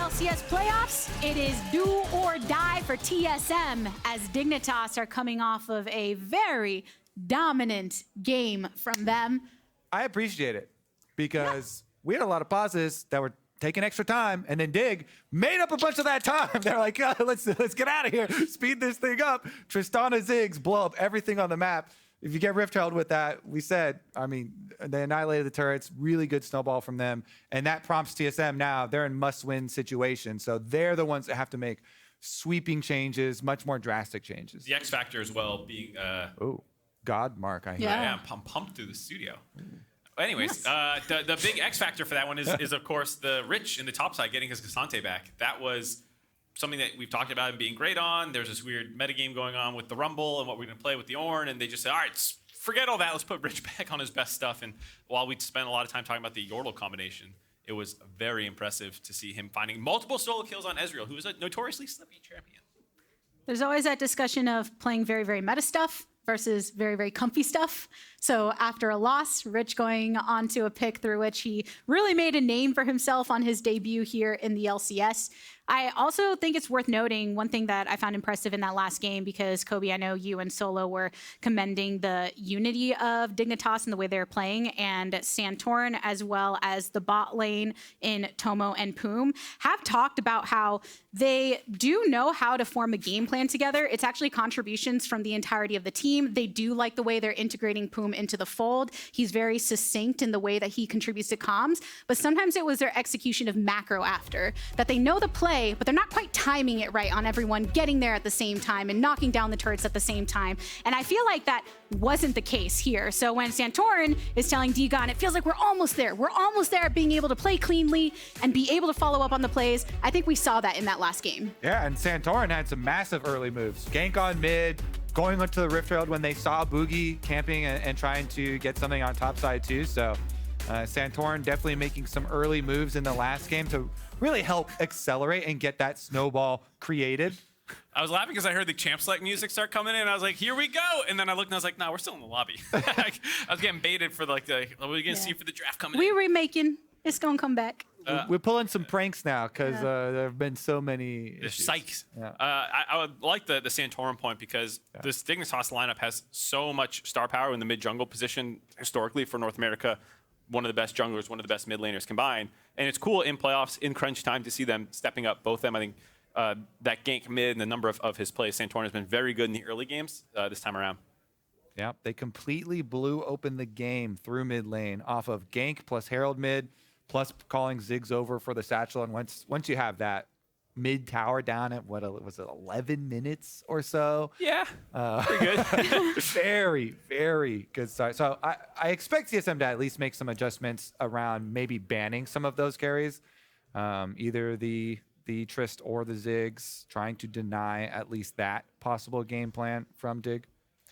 LCS playoffs, it is do or die for TSM as Dignitas are coming off of a very dominant game from them. I appreciate it because we had a lot of pauses that were taking extra time, and then Dig made up a bunch of that time. They're like, oh, let's get out of here, speed this thing up. Tristana Ziggs blow up everything on the map. If you get rift-held with that, we said, I mean, they annihilated the turrets, really good snowball from them. And that prompts TSM now, they're in must-win situation. So they're the ones that have to make sweeping changes, much more drastic changes. The X factor as well being... Oh, God, Mark, I hear. Yeah, I'm pumped through the studio. Anyways, yes. The big X factor for that one is of course, the Rich in the top side getting his Cassante back. That was something that we've talked about him being great on. There's this weird metagame going on with the Rumble and what we're going to play with the Ornn, and they just said, all right, forget all that. Let's put Rich back on his best stuff. And while we spent a lot of time talking about the Yordle combination, it was very impressive to see him finding multiple solo kills on Ezreal, who is a notoriously slippy champion. There's always that discussion of playing very, very meta stuff versus very, very comfy stuff. So after a loss, Rich going on to a pick through which he really made a name for himself on his debut here in the LCS. I also think it's worth noting one thing that I found impressive in that last game, because Kobe, I know you and Solo were commending the unity of Dignitas and the way they're playing, and Santorin as well as the bot lane in Tomo and Poome have talked about how they do know how to form a game plan together. It's actually contributions from the entirety of the team. They do like the way they're integrating Poome into the fold. He's very succinct in the way that he contributes to comms, but sometimes it was their execution of macro after, that they know the play, but they're not quite timing it right on everyone getting there at the same time and knocking down the turrets at the same time. And I feel like that wasn't the case here. So when Santorin is telling Digon, it feels like we're almost there at being able to play cleanly and be able to follow up on the plays, I think we saw that in that last game. Yeah, and Santorin had some massive early moves. Gank on mid, going onto the rift field when they saw Bugi camping and trying to get something on top side too. So Santorin definitely making some early moves in the last game to really help accelerate and get that snowball created. I was laughing because I heard the champ select music start coming in, and I was like, here we go. And then I looked and I was like, no, we're still in the lobby. I was getting baited for what are we going to see for the draft coming in? We're remaking. It's going to come back. We're pulling some pranks now because there have been so many issues. Psychs. Yeah. I would like the Santorin point because this Dignitas lineup has so much star power in the mid-jungle position historically for North America. One of the best junglers, one of the best mid laners combined. And it's cool in playoffs, in crunch time, to see them stepping up, both of them. I think that gank mid and the number of his plays, Santorin has been very good in the early games this time around. Yeah, they completely blew open the game through mid lane off of gank plus Herald mid, plus calling Ziggs over for the satchel. And once you have that mid tower down at, what was it, 11 minutes or so? Yeah, pretty good. Very, very good start. So I expect TSM to at least make some adjustments around maybe banning some of those carries, either the Trist or the Ziggs, trying to deny at least that possible game plan from Dig.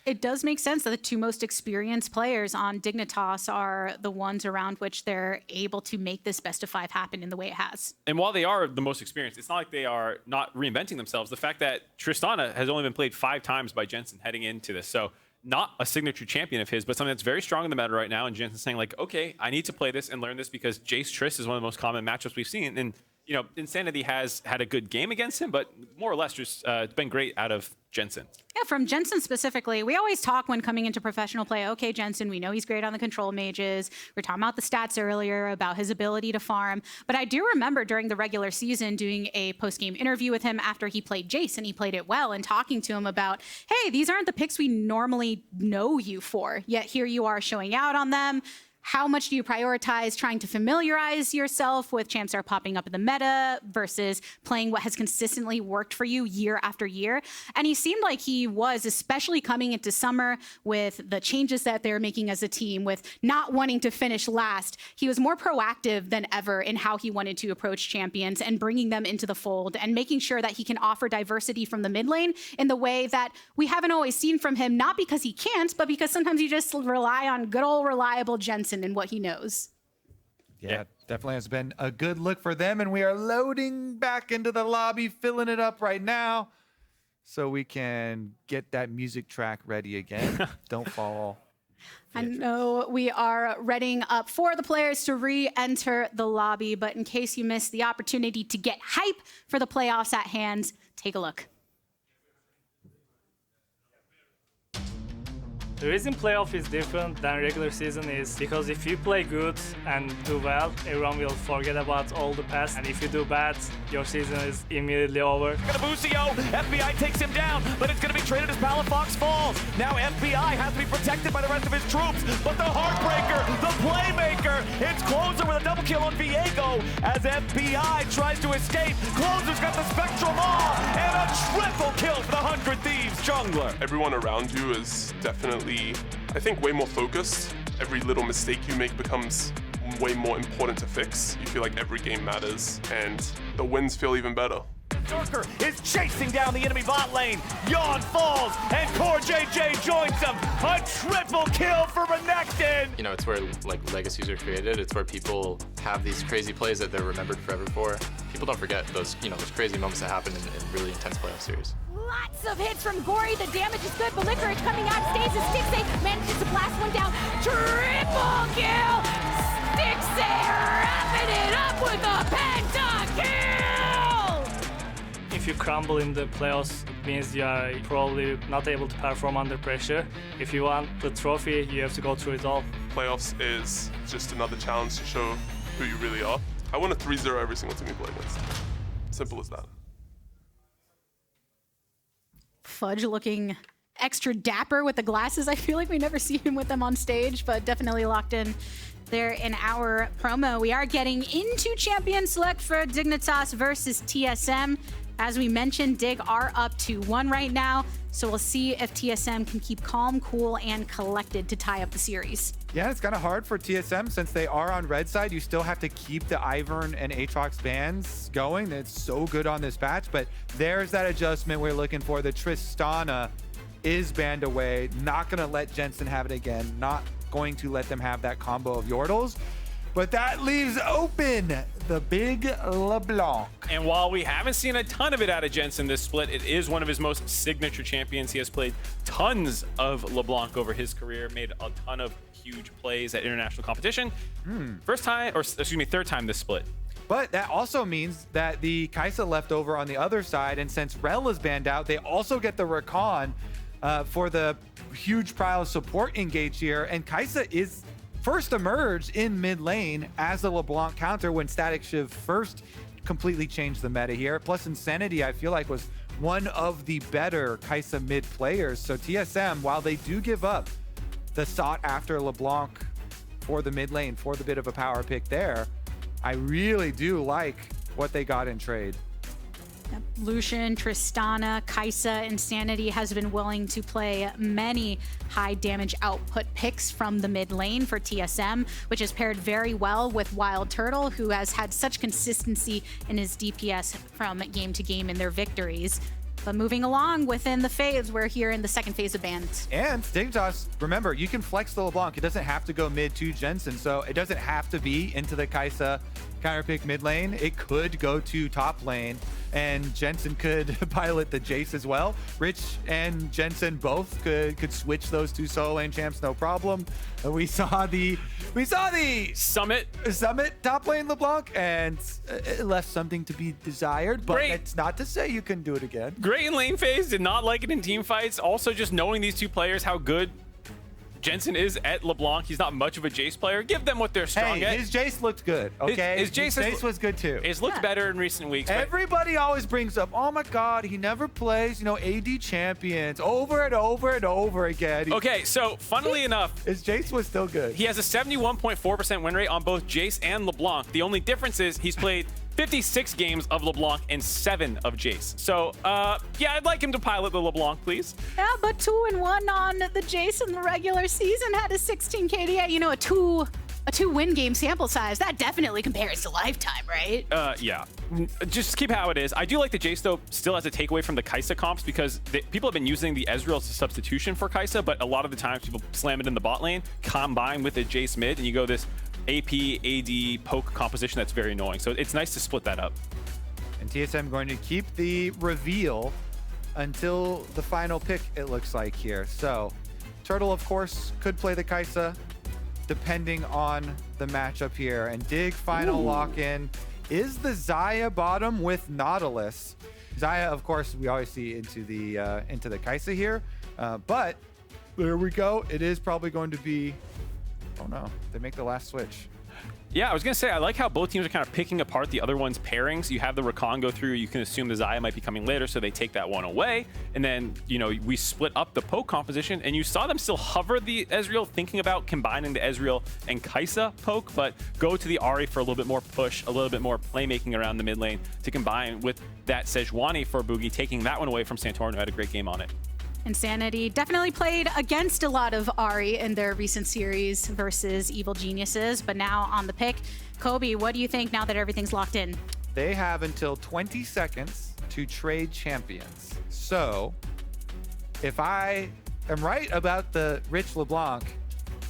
It does make sense that the two most experienced players on Dignitas are the ones around which they're able to make this best of 5 happen in the way it has. And while they are the most experienced, it's not like they are not reinventing themselves. The fact that Tristana has only been played 5 times by Jensen heading into this. So not a signature champion of his, but something that's very strong in the meta right now. And Jensen's saying like, okay, I need to play this and learn this because Jayce Trist is one of the most common matchups we've seen. And you know, Insanity has had a good game against him, but more or less just it's been great out of Jensen. Yeah, from Jensen specifically, we always talk when coming into professional play, okay, Jensen, we know he's great on the control mages. We were talking about the stats earlier, about his ability to farm. But I do remember during the regular season doing a post-game interview with him after he played Jayce, and he played it well, and talking to him about, hey, these aren't the picks we normally know you for, yet here you are showing out on them. How much do you prioritize trying to familiarize yourself with champs that are popping up in the meta versus playing what has consistently worked for you year after year? And he seemed like he was, especially coming into summer with the changes that they're making as a team, with not wanting to finish last. He was more proactive than ever in how he wanted to approach champions and bringing them into the fold and making sure that he can offer diversity from the mid lane in the way that we haven't always seen from him, not because he can't, but because sometimes you just rely on good old reliable Jensen and what he knows. Yeah, definitely has been a good look for them, and we are loading back into the lobby, filling it up right now so we can get that music track ready again. Don't fall I know we are readying up for the players to re-enter the lobby, but in case you missed the opportunity to get hype for the playoffs at hand, take a look. The reason playoff is different than regular season is because if you play good and do well, everyone will forget about all the past. And if you do bad, your season is immediately over. Busio, FBI takes him down, but it's going to be traded as Palafox falls. Now FBI has to be protected by the rest of his troops, but the Heartbreaker, the Playmaker, it's Closer with a double kill on Viego as FBI tries to escape. Closer's got the Spectral Maw and a triple kill for the 100 Thieves jungler. Everyone around you is definitely, I think, way more focused. Every little mistake you make becomes way more important to fix. You feel like every game matters, and the wins feel even better. Zerker is chasing down the enemy bot lane. Yawn falls, and Core JJ joins him. A triple kill for Renekton. You know, it's where like legacies are created. It's where people have these crazy plays that they're remembered forever for. People don't forget those, you know, those crazy moments that happen in really intense playoff series. Lots of hits from Gory. The damage is good. But Licorice coming out, stays as Stixay manages to blast one down. Triple kill! Stixay wrapping it up with a pentakill! If you crumble in the playoffs, it means you are probably not able to perform under pressure. If you want the trophy, you have to go through it all. Playoffs is just another challenge to show who you really are. I want a 3-0 every single team you play against. Simple as that. Fudge looking extra dapper with the glasses. I feel like we never see him with them on stage, but definitely locked in there in our promo. We are getting into Champion Select for Dignitas versus TSM. As we mentioned, Dig are up 2-1 right now, so we'll see if TSM can keep calm, cool, and collected to tie up the series. Yeah, it's kind of hard for TSM since they are on red side. You still have to keep the Ivern and Aatrox bans going. It's so good on this patch, but there's that adjustment we're looking for. The Tristana is banned away. Not going to let Jensen have it again. Not going to let them have that combo of Yordles. But that leaves open the big LeBlanc. And while we haven't seen a ton of it out of Jensen this split, it is one of his most signature champions. He has played tons of LeBlanc over his career, made a ton of huge plays at international competition. Third time this split. But that also means that the Kai'Sa left over on the other side, and since Rel is banned out, they also get the Rakan for the huge pile of support engage here, and Kai'Sa is first emerged in mid lane as a LeBlanc counter when Static Shiv first completely changed the meta here. Plus Insanity, I feel like, was one of the better Kai'Sa mid players. So TSM, while they do give up the sought after LeBlanc for the mid lane, for the bit of a power pick there, I really do like what they got in trade. Lucian, Tristana, Kai'Sa, Insanity has been willing to play many high damage output picks from the mid lane for TSM, which has paired very well with WildTurtle, who has had such consistency in his DPS from game to game in their victories. But moving along within the phase, we're here in the second phase of bans. And Dignitas, remember, you can flex the LeBlanc. It doesn't have to go mid to Jensen, so it doesn't have to be into the Kai'Sa counter pick mid lane. It could go to top lane, and Jensen could pilot the Jayce as well. Rich and Jensen both could switch those two solo lane champs, no problem. We saw the Summit top lane LeBlanc, and it left something to be desired, but Great. it's not to say you can do it again. Great in lane phase, did not like it in team fights. Also, just knowing these two players, how good Jensen is at LeBlanc. He's not much of a Jayce player. Give them what they're strong at. His Jayce looked good, okay? His Jayce was good too. It's looked better in recent weeks. But Everybody always brings up, oh my God, he never plays, AD champions over and over and over again. okay, so funnily enough, His Jayce was still good. he has a 71.4% win rate on both Jayce and LeBlanc. The only difference is he's played 56 games of LeBlanc and 7 of Jayce. So, yeah, I'd like him to pilot the LeBlanc, please. Yeah, but 2-1 on the Jayce in the regular season, had a 16 KDA. A two win game sample size. That definitely compares to lifetime, right? Yeah. Just keep how it is. I do like the Jayce, though, still as a takeaway from the Kai'Sa comps, because people have been using the Ezreal as a substitution for Kai'Sa, but a lot of the times people slam it in the bot lane, combine with the Jayce mid, and you go this AP, AD, poke composition that's very annoying. So it's nice to split that up. And TSM going to keep the reveal until the final pick, it looks like here. So Turtle, of course, could play the Kai'Sa, depending on the matchup here. And Dig final lock-in is the Xayah bottom with Nautilus. Xayah, of course, we always see into the Kai'Sa here, but there we go. It is probably going to be. Oh no, they make the last switch. Yeah, I was going to say, I like how both teams are kind of picking apart the other one's pairings. You have the Rakan go through, you can assume the Xayah might be coming later, so they take that one away. And then, you know, we split up the poke composition, and you saw them still hover the Ezreal, thinking about combining the Ezreal and Kai'Sa poke, but go to the Ahri for a little bit more push, a little bit more playmaking around the mid lane to combine with that Sejuani for Bugi, taking that one away from Santorin, who had a great game on it. Insanity definitely played against a lot of Ahri in their recent series versus Evil Geniuses, but now on the pick. Kobe, what do you think now that everything's locked in? They have until 20 seconds to trade champions. So if I am right about the Rich LeBlanc,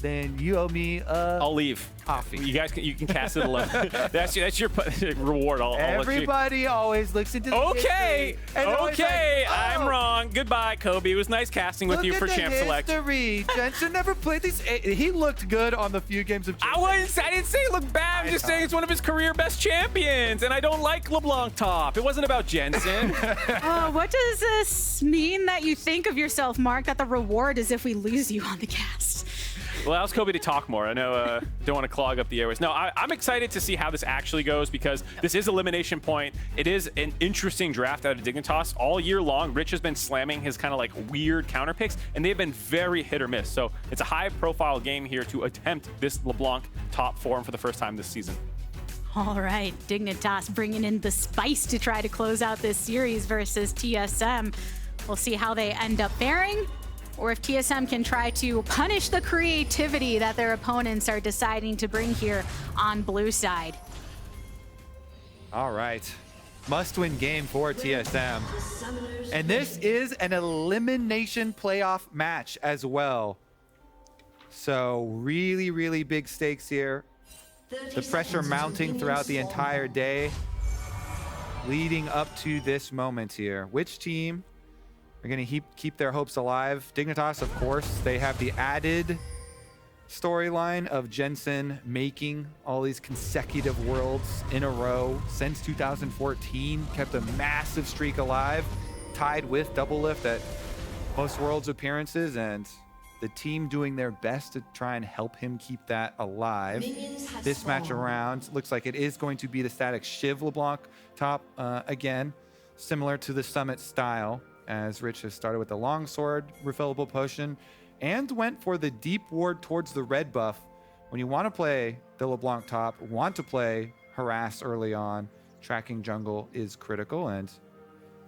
then you owe me I'll leave. Coffee. You guys you can cast it alone. that's your reward. I'll Everybody always looks into the Okay, and always okay, like, I'm wrong. Goodbye, Kobe. It was nice casting with you for Champ Select. History. Jensen never played these. He looked good on the few games of Champ. I didn't say it looked bad. I'm just saying it's one of his career best champions, and I don't like LeBlanc top. It wasn't about Jensen. What does this mean that you think of yourself, Mark, that the reward is if we lose you on the cast? Well, allows Kobe to talk more. I know, don't want to clog up the airways. No, I'm excited to see how this actually goes because this is elimination point. It is an interesting draft out of Dignitas. All year long, Rich has been slamming his kind of like weird counter picks, and they've been very hit or miss. So it's a high-profile game here to attempt this LeBlanc top form for the first time this season. All right, Dignitas bringing in the spice to try to close out this series versus TSM. We'll see how they end up faring, or if TSM can try to punish the creativity that their opponents are deciding to bring here on blue side. All right. Must-win game for TSM. And this is an elimination playoff match as well. So really, really big stakes here. The pressure mounting throughout the entire day, leading up to this moment here. Which team are going to keep their hopes alive? Dignitas, of course. They have the added storyline of Jensen making all these consecutive worlds in a row since 2014. Kept a massive streak alive, tied with Double Lift at most worlds appearances, and the team doing their best to try and help him keep that alive. This match around looks like it is going to be the static Shiv LeBlanc top again, similar to the Summit style, as Rich has started with the longsword refillable potion and went for the deep ward towards the red buff. When you want to play the LeBlanc top, want to play harass early on, tracking jungle is critical, and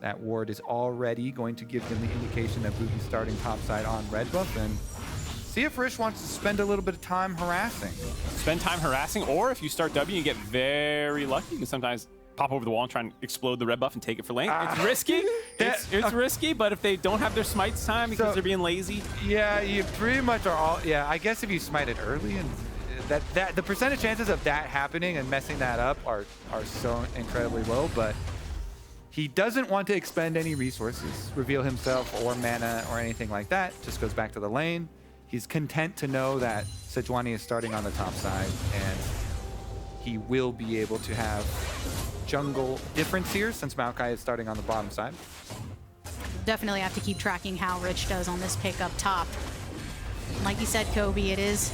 that ward is already going to give them the indication that Bugi's starting topside on red buff, and see if Rich wants to spend a little bit of time harassing. Spend time harassing, or if you start W, you get very lucky. You can sometimes pop over the wall and try and explode the red buff and take it for lane. It's risky. It's risky, but if they don't have their smites time because they're being lazy. Yeah, you pretty much are all. Yeah, I guess if you smite it early, and that the percentage chances of that happening and messing that up are so incredibly low. But he doesn't want to expend any resources, reveal himself or mana or anything like that. Just goes back to the lane. He's content to know that Sejuani is starting on the top side, and he will be able to have jungle difference here since Maokai is starting on the bottom side. Definitely have to keep tracking how Rich does on this pick up top. Like you said, Kobe, it is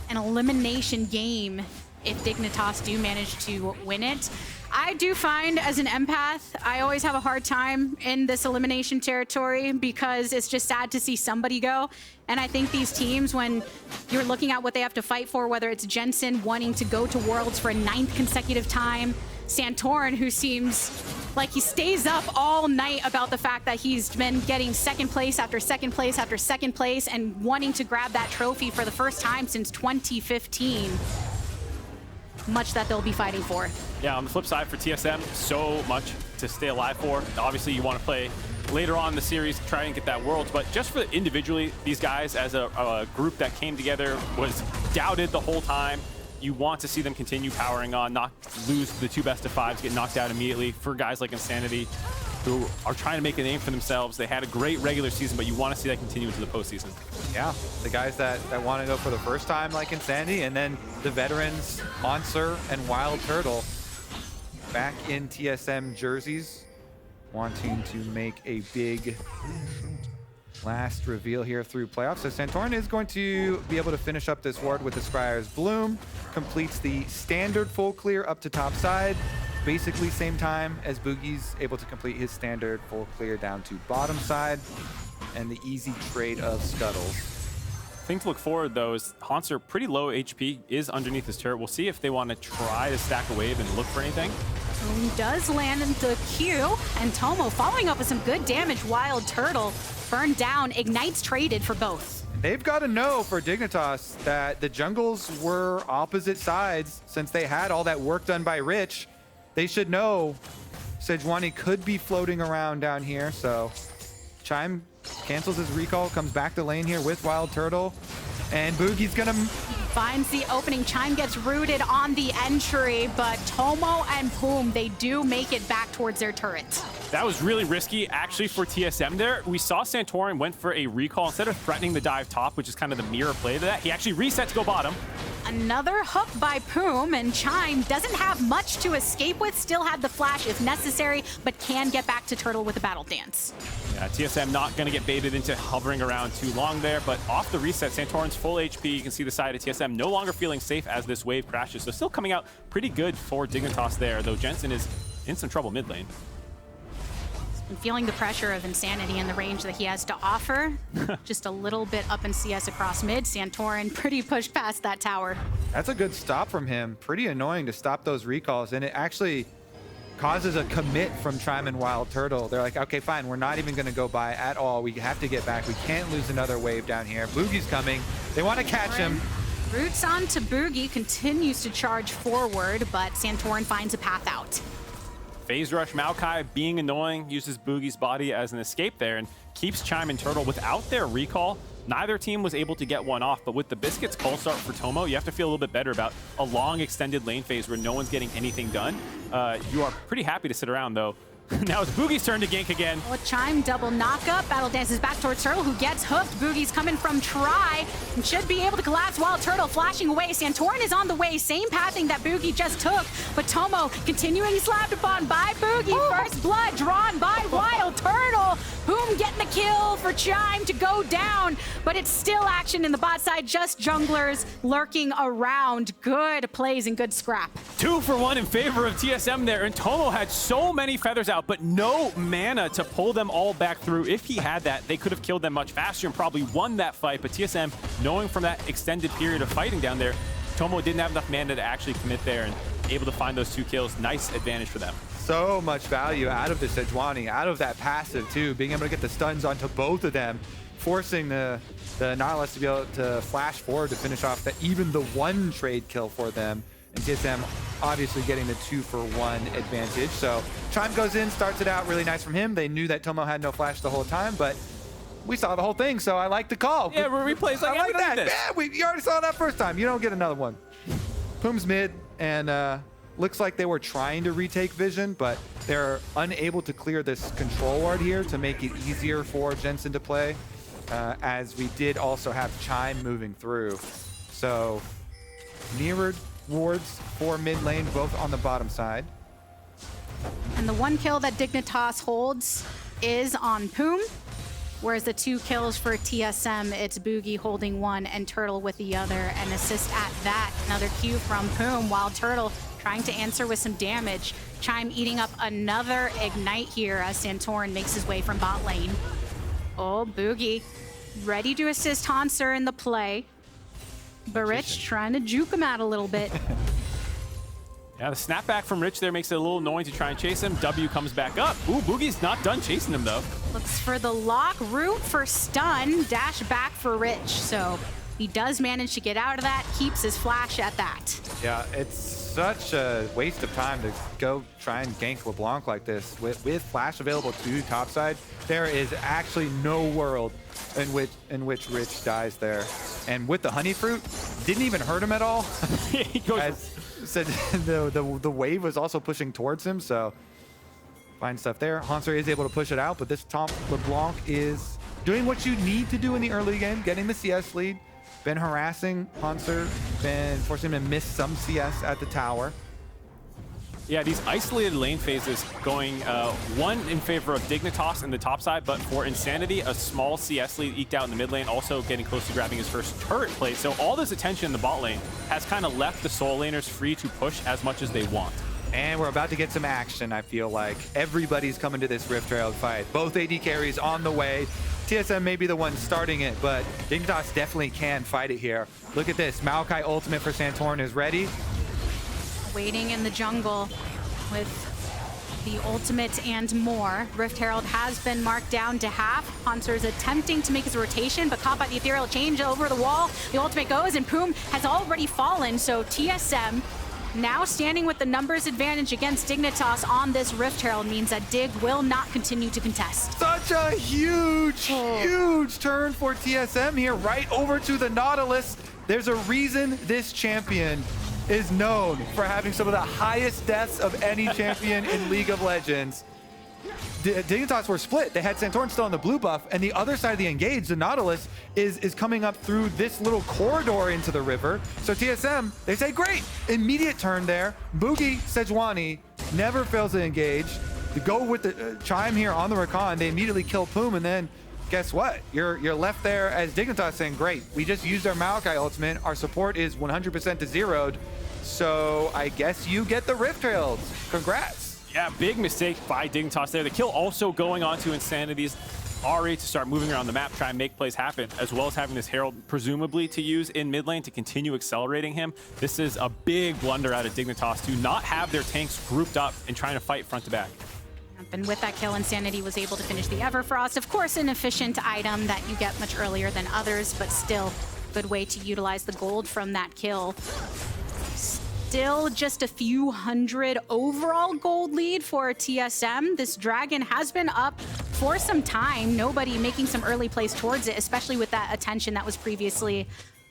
an elimination game if Dignitas do manage to win it. I do find, as an empath, I always have a hard time in this elimination territory because it's just sad to see somebody go. And I think these teams, when you're looking at what they have to fight for, whether it's Jensen wanting to go to Worlds for a 9th consecutive time, Santorin, who seems like he stays up all night about the fact that he's been getting second place after second place after second place and wanting to grab that trophy for the first time since 2015. Much that they'll be fighting for. Yeah, on the flip side for TSM, so much to stay alive for. Obviously, you want to play later on in the series, try and get that Worlds, but just for individually, these guys as a group that came together, was doubted the whole time. You want to see them continue powering on, not lose the 2 best of 5s, get knocked out immediately. For guys like Insanity, who are trying to make a name for themselves. They had a great regular season, but you want to see that continue into the postseason. Yeah, the guys that want to go for the first time, like Insanity, and then the veterans, Hauntzer and WildTurtle, back in TSM jerseys, wanting to make a big last reveal here through playoffs. So Santorin is going to be able to finish up this ward with the Scryer's Bloom, completes the standard full clear up to top side, basically same time as Bugi's able to complete his standard full clear down to bottom side, and the easy trade of Scuttles. Thing to look forward, though, is Hauntzer, pretty low HP, is underneath his turret. We'll see if they want to try to stack a wave and look for anything. Poome does land into Q, and Tomo following up with some good damage. WildTurtle burned down, Ignites traded for both. They've got to know for Dignitas that the jungles were opposite sides since they had all that work done by Rich. They should know Sejuani could be floating around down here, so Chime cancels his recall, comes back to lane here with WildTurtle, and Bugi's gonna... Finds the opening. Chime gets rooted on the entry, but Tomo and Poome, they do make it back towards their turret. That was really risky, actually, for TSM there. We saw Santorin went for a recall. Instead of threatening the dive top, which is kind of the mirror play to that, he actually reset to go bottom. Another hook by Poome, and Chime doesn't have much to escape with. Still had the flash if necessary, but can get back to Turtle with a battle dance. Yeah, TSM not going to get baited into hovering around too long there, but off the reset, Santorin's full HP. You can see the side of TSM no longer feeling safe as this wave crashes. So still coming out pretty good for Dignitas there, though Jensen is in some trouble mid lane. And feeling the pressure of Insanity and the range that he has to offer. Just a little bit up in CS across mid. Santorin pretty pushed past that tower. That's a good stop from him. Pretty annoying to stop those recalls, and it actually causes a commit from Chime and WildTurtle. They're like, okay, fine, we're not even gonna go by at all. We have to get back. We can't lose another wave down here. Bugi's coming. They want to catch him. Roots on to Bugi, continues to charge forward, but Santorin finds a path out. Phase rush Maokai being annoying, uses Bugi's body as an escape there and keeps Chime and Turtle without their recall. Neither team was able to get one off, but with the Biscuits call start for Tomo, you have to feel a little bit better about a long extended lane phase where no one's getting anything done. You are pretty happy to sit around though. Now it's Bugi's turn to gank again. Well, Chime double knockup. Battle dances back towards Turtle, who gets hooked. Bugi's coming from Try and should be able to collapse while Turtle flashing away. Santorin is on the way, same pathing that Bugi just took, but Tomo continuing slapped upon by Bugi. First blood drawn by WildTurtle. Poome getting the kill for Chime to go down, but it's still action in the bot side. Just junglers lurking around. Good plays and good scrap. 2 for 1 in favor of TSM there, and Tomo had so many feathers out, but no mana to pull them all back through. If he had that, they could have killed them much faster and probably won that fight, but TSM, knowing from that extended period of fighting down there, Tomo didn't have enough mana to actually commit there and able to find those 2 kills. Nice advantage for them. So much value out of the Sejuani, out of that passive too, being able to get the stuns onto both of them, forcing the Nautilus to be able to flash forward to finish off even the 1 trade kill for them. And TSM obviously getting the 2-for-1 advantage. So Chime goes in, starts it out really nice from him. They knew that Tomo had no flash the whole time, but we saw the whole thing, so I like the call. Yeah, replays like, I like that. Yeah, you already saw that first time. You don't get another one. Poome's mid, and looks like they were trying to retake vision, but they're unable to clear this control ward here to make it easier for Jensen to play, as we did also have Chime moving through. So mirrored wards for mid lane, both on the bottom side. And the 1 kill that Dignitas holds is on Poome, whereas the 2 kills for TSM, it's Bugi holding 1 and Turtle with the other, and assist at that. Another Q from Poome, while Turtle trying to answer with some damage. Chime eating up another Ignite here as Santorin makes his way from bot lane. Oh, Bugi ready to assist Hauntzer in the play. But Rich trying to juke him out a little bit. Yeah, the snapback from Rich there makes it a little annoying to try and chase him. W comes back up. Ooh, Bugi's not done chasing him though. Looks for the lock, root for stun, dash back for Rich. So he does manage to get out of that, keeps his flash at that. Yeah, it's such a waste of time to go try and gank LeBlanc like this. With flash available to topside, there is actually no world in which Rich dies there. And with the honey fruit, didn't even hurt him at all. He goes, As said, the wave was also pushing towards him, so Find stuff there. Hauntzer is able to push it out, but this top LeBlanc is doing what you need to do in the early game, getting the CS lead. Been harassing Hauntzer, been forcing him to miss some CS at the tower. Yeah, these isolated lane phases going one in favor of Dignitas in the top side, but for Insanity, a small CS lead eked out in the mid lane, also getting close to grabbing his first turret play. So all this attention in the bot lane has kind of left the soul laners free to push as much as they want. And we're about to get some action, I feel like. Everybody's coming to this Rift Trail fight. Both AD carries on the way. TSM may be the one starting it, but Dignitas definitely can fight it here. Look at this. Maokai ultimate for Santorin is ready. Waiting in the jungle with the ultimate and more. Rift Herald has been marked down to half. Hauntzer is attempting to make his rotation, but caught by the ethereal change over the wall. The ultimate goes, and Poome has already fallen, so TSM now standing with the numbers advantage against Dignitas on this Rift Herald means that Dig will not continue to contest. Such a huge turn for TSM here, right over to the Nautilus. There's a reason this champion is known for having some of the highest deaths of any champion in League of Legends. Dignitas were split. They had Santorin still on the blue buff, and the other side of the engage, the Nautilus, is coming up through this little corridor into the river. So TSM, they say, great, immediate turn there. Bugi, Sejuani, never fails to engage. They go with the Chime here on the Rakan. They immediately kill Poome, and then guess what? You're left there as Dignitas saying, great, we just used our Maokai ultimate. Our support is 100% to zeroed. So I guess you get the Rift Trails. Congrats. Yeah, big mistake by Dignitas there. The kill also going on to Insanity's Ahri to start moving around the map, try and make plays happen, as well as having this Herald presumably to use in mid lane to continue accelerating him. This is a big blunder out of Dignitas to not have their tanks grouped up and trying to fight front to back. And with that kill, Insanity was able to finish the Everfrost. Of course, an efficient item that you get much earlier than others, but still good way to utilize the gold from that kill. Still just a few hundred overall gold lead for TSM. This dragon has been up for some time. Nobody making some early plays towards it, especially with that attention that was previously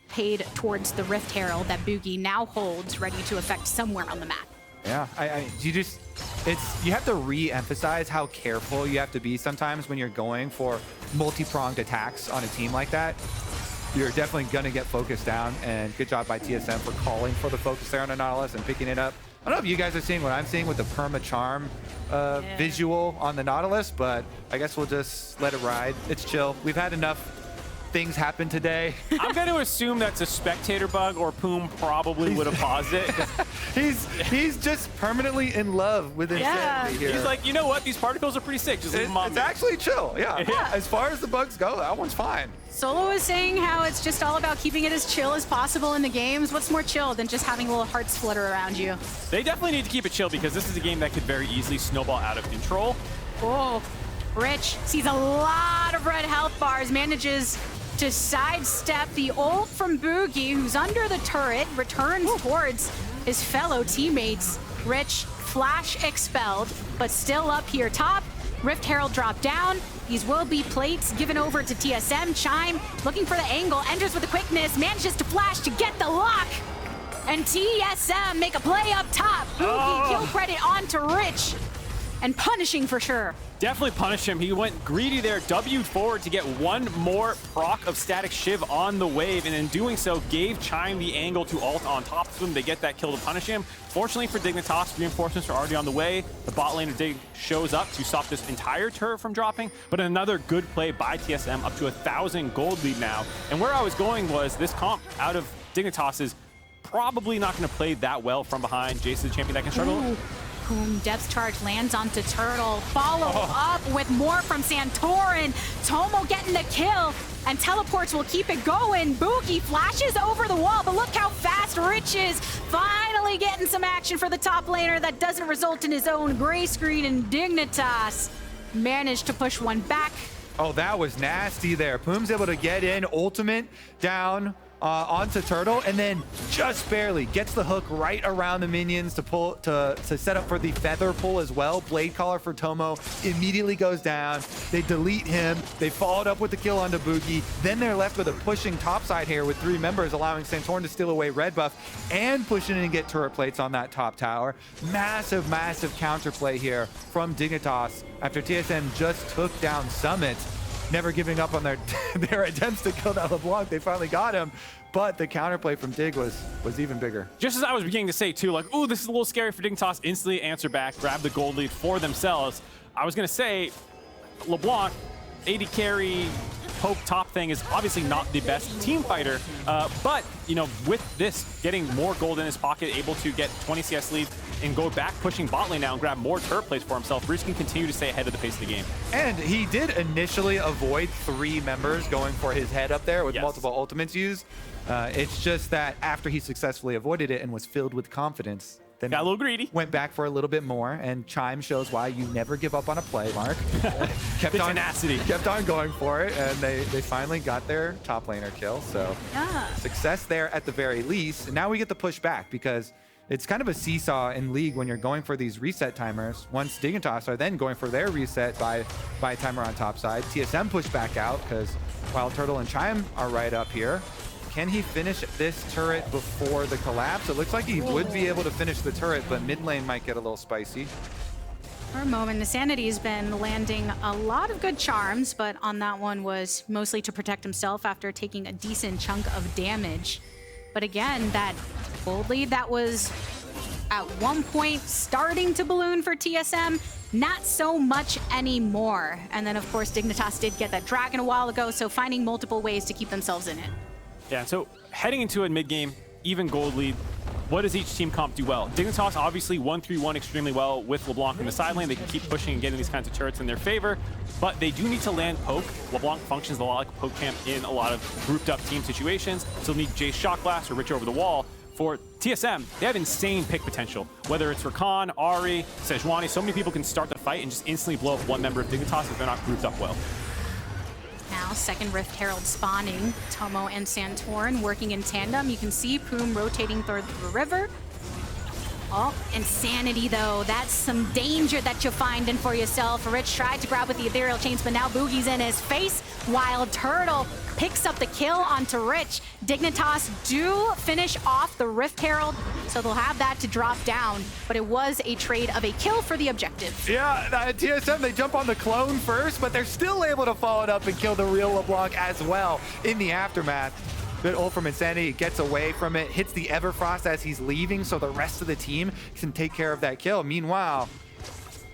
paid towards the Rift Herald that Bugi now holds ready to affect somewhere on the map. Yeah, you have to re-emphasize how careful you have to be sometimes when you're going for multi-pronged attacks on a team like that. You're definitely going to get focused down, and good job by TSM for calling for the focus there on the Nautilus and picking it up. I don't know if you guys are seeing what I'm seeing with the perma charm visual on the Nautilus, but I guess we'll just let it ride. It's chill. We've had enough things happen today. I'm going to assume that's a spectator bug, or Poome probably would have paused it. he's just permanently in love with Insanity here. He's like, you know what? These particles are pretty sick. Just leave them on It's me. actually chill. Yeah. As far as the bugs go, that one's fine. Solo is saying how it's just all about keeping it as chill as possible in the games. What's more chill than just having little hearts flutter around you? They definitely need to keep it chill because this is a game that could very easily snowball out of control. Oh, Rich sees a lot of red health bars, manages to sidestep the ult from Bugi, who's under the turret, returns towards his fellow teammates. Rich, flash expelled, but still up here top. Rift Herald dropped down. These will be plates given over to TSM. Chime looking for the angle, enters with the quickness, manages to flash to get the lock. And TSM make a play up top. Bugi kill credit onto Rich. And punishing for sure. Definitely punish him. He went greedy there, W'd forward to get one more proc of Static Shiv on the wave, and in doing so, gave Chime the angle to ult on top of him. They get that kill to punish him. Fortunately for Dignitas, reinforcements are already on the way. The bot laner Dig shows up to stop this entire turret from dropping, but another good play by TSM, up to 1,000 gold lead now. And where I was going was this comp out of Dignitas is probably not going to play that well from behind. Jayce is the champion that can struggle. Ooh. Poome depth charge lands onto Turtle. Follow up with more from Santorin. Tomo getting the kill, and teleports will keep it going. Bugi flashes over the wall, but look how fast Rich is. Finally getting some action for the top laner that doesn't result in his own gray screen, and Dignitas managed to push one back. Oh, that was nasty there. Poome's able to get in, ultimate down. onto Turtle, and then just barely gets the hook right around the minions to set up for the feather pull as well. Blade Caller for Tomo immediately goes down. They delete him. They followed up with the kill onto Bugi. Then they're left with a pushing topside here with 3 members, allowing Santorin to steal away red buff and pushing in and get turret plates on that top tower. Massive, massive counterplay here from Dignitas after TSM just took down Summit. Never giving up on their attempts to kill that LeBlanc. They finally got him, but the counterplay from Dig was even bigger. Just as I was beginning to say too, like, oh, this is a little scary for Dignitas, instantly answer back, grab the gold lead for themselves. I was gonna say, LeBlanc, AD carry, Poke top thing is obviously not the best team fighter, but you know, with this, getting more gold in his pocket, able to get 20 CS lead and go back pushing bot lane now and grab more turret plays for himself, Reese can continue to stay ahead of the pace of the game. And he did initially avoid 3 members going for his head up there with Yes. multiple ultimates used. It's just that after he successfully avoided it and was filled with confidence, then Got a little greedy. went back for a little bit more, and Chime shows why you never give up on a play, Mark. kept The on tenacity. kept on going for it, and they finally got their top laner kill. So Yeah. success there at the very least. And now we get the push back because it's kind of a seesaw in League when you're going for these reset timers. Once Dignitas are then going for their reset by a timer on top side, TSM push back out because WildTurtle and Chime are right up here. Can he finish this turret before the collapse? It looks like he would be able to finish the turret, but mid lane might get a little spicy. For a moment, the Sanity's been landing a lot of good charms, but on that one was mostly to protect himself after taking a decent chunk of damage. But again, that gold lead that was at one point starting to balloon for TSM, not so much anymore. And then of course Dignitas did get that dragon a while ago, so finding multiple ways to keep themselves in it. Yeah, so heading into a mid-game, even gold lead, what does each team comp do well? Dignitas obviously 1-3-1 extremely well with LeBlanc in the side lane. They can keep pushing and getting these kinds of turrets in their favor, but they do need to land poke. LeBlanc functions a lot like a poke camp in a lot of grouped up team situations, so they'll need Jayce Shock Blast or Rich over the wall. For TSM, they have insane pick potential. Whether it's Rakan, Ahri, Sejuani, so many people can start the fight and just instantly blow up one member of Dignitas if they're not grouped up well. Now, second Rift Herald spawning. Tomo and Santorin working in tandem. You can see Poome rotating through the river. Oh, Insanity though. That's some danger that you're finding for yourself. Rich tried to grab with the ethereal chains, but now Bugi's in his face. WildTurtle picks up the kill onto Rich. Dignitas do finish off the Rift Herald, so they'll have that to drop down, but it was a trade of a kill for the objective. Yeah, TSM, they jump on the clone first, but they're still able to follow it up and kill the real LeBlanc as well in the aftermath. Good ult from Insanity, gets away from it, hits the Everfrost as he's leaving, so the rest of the team can take care of that kill. Meanwhile,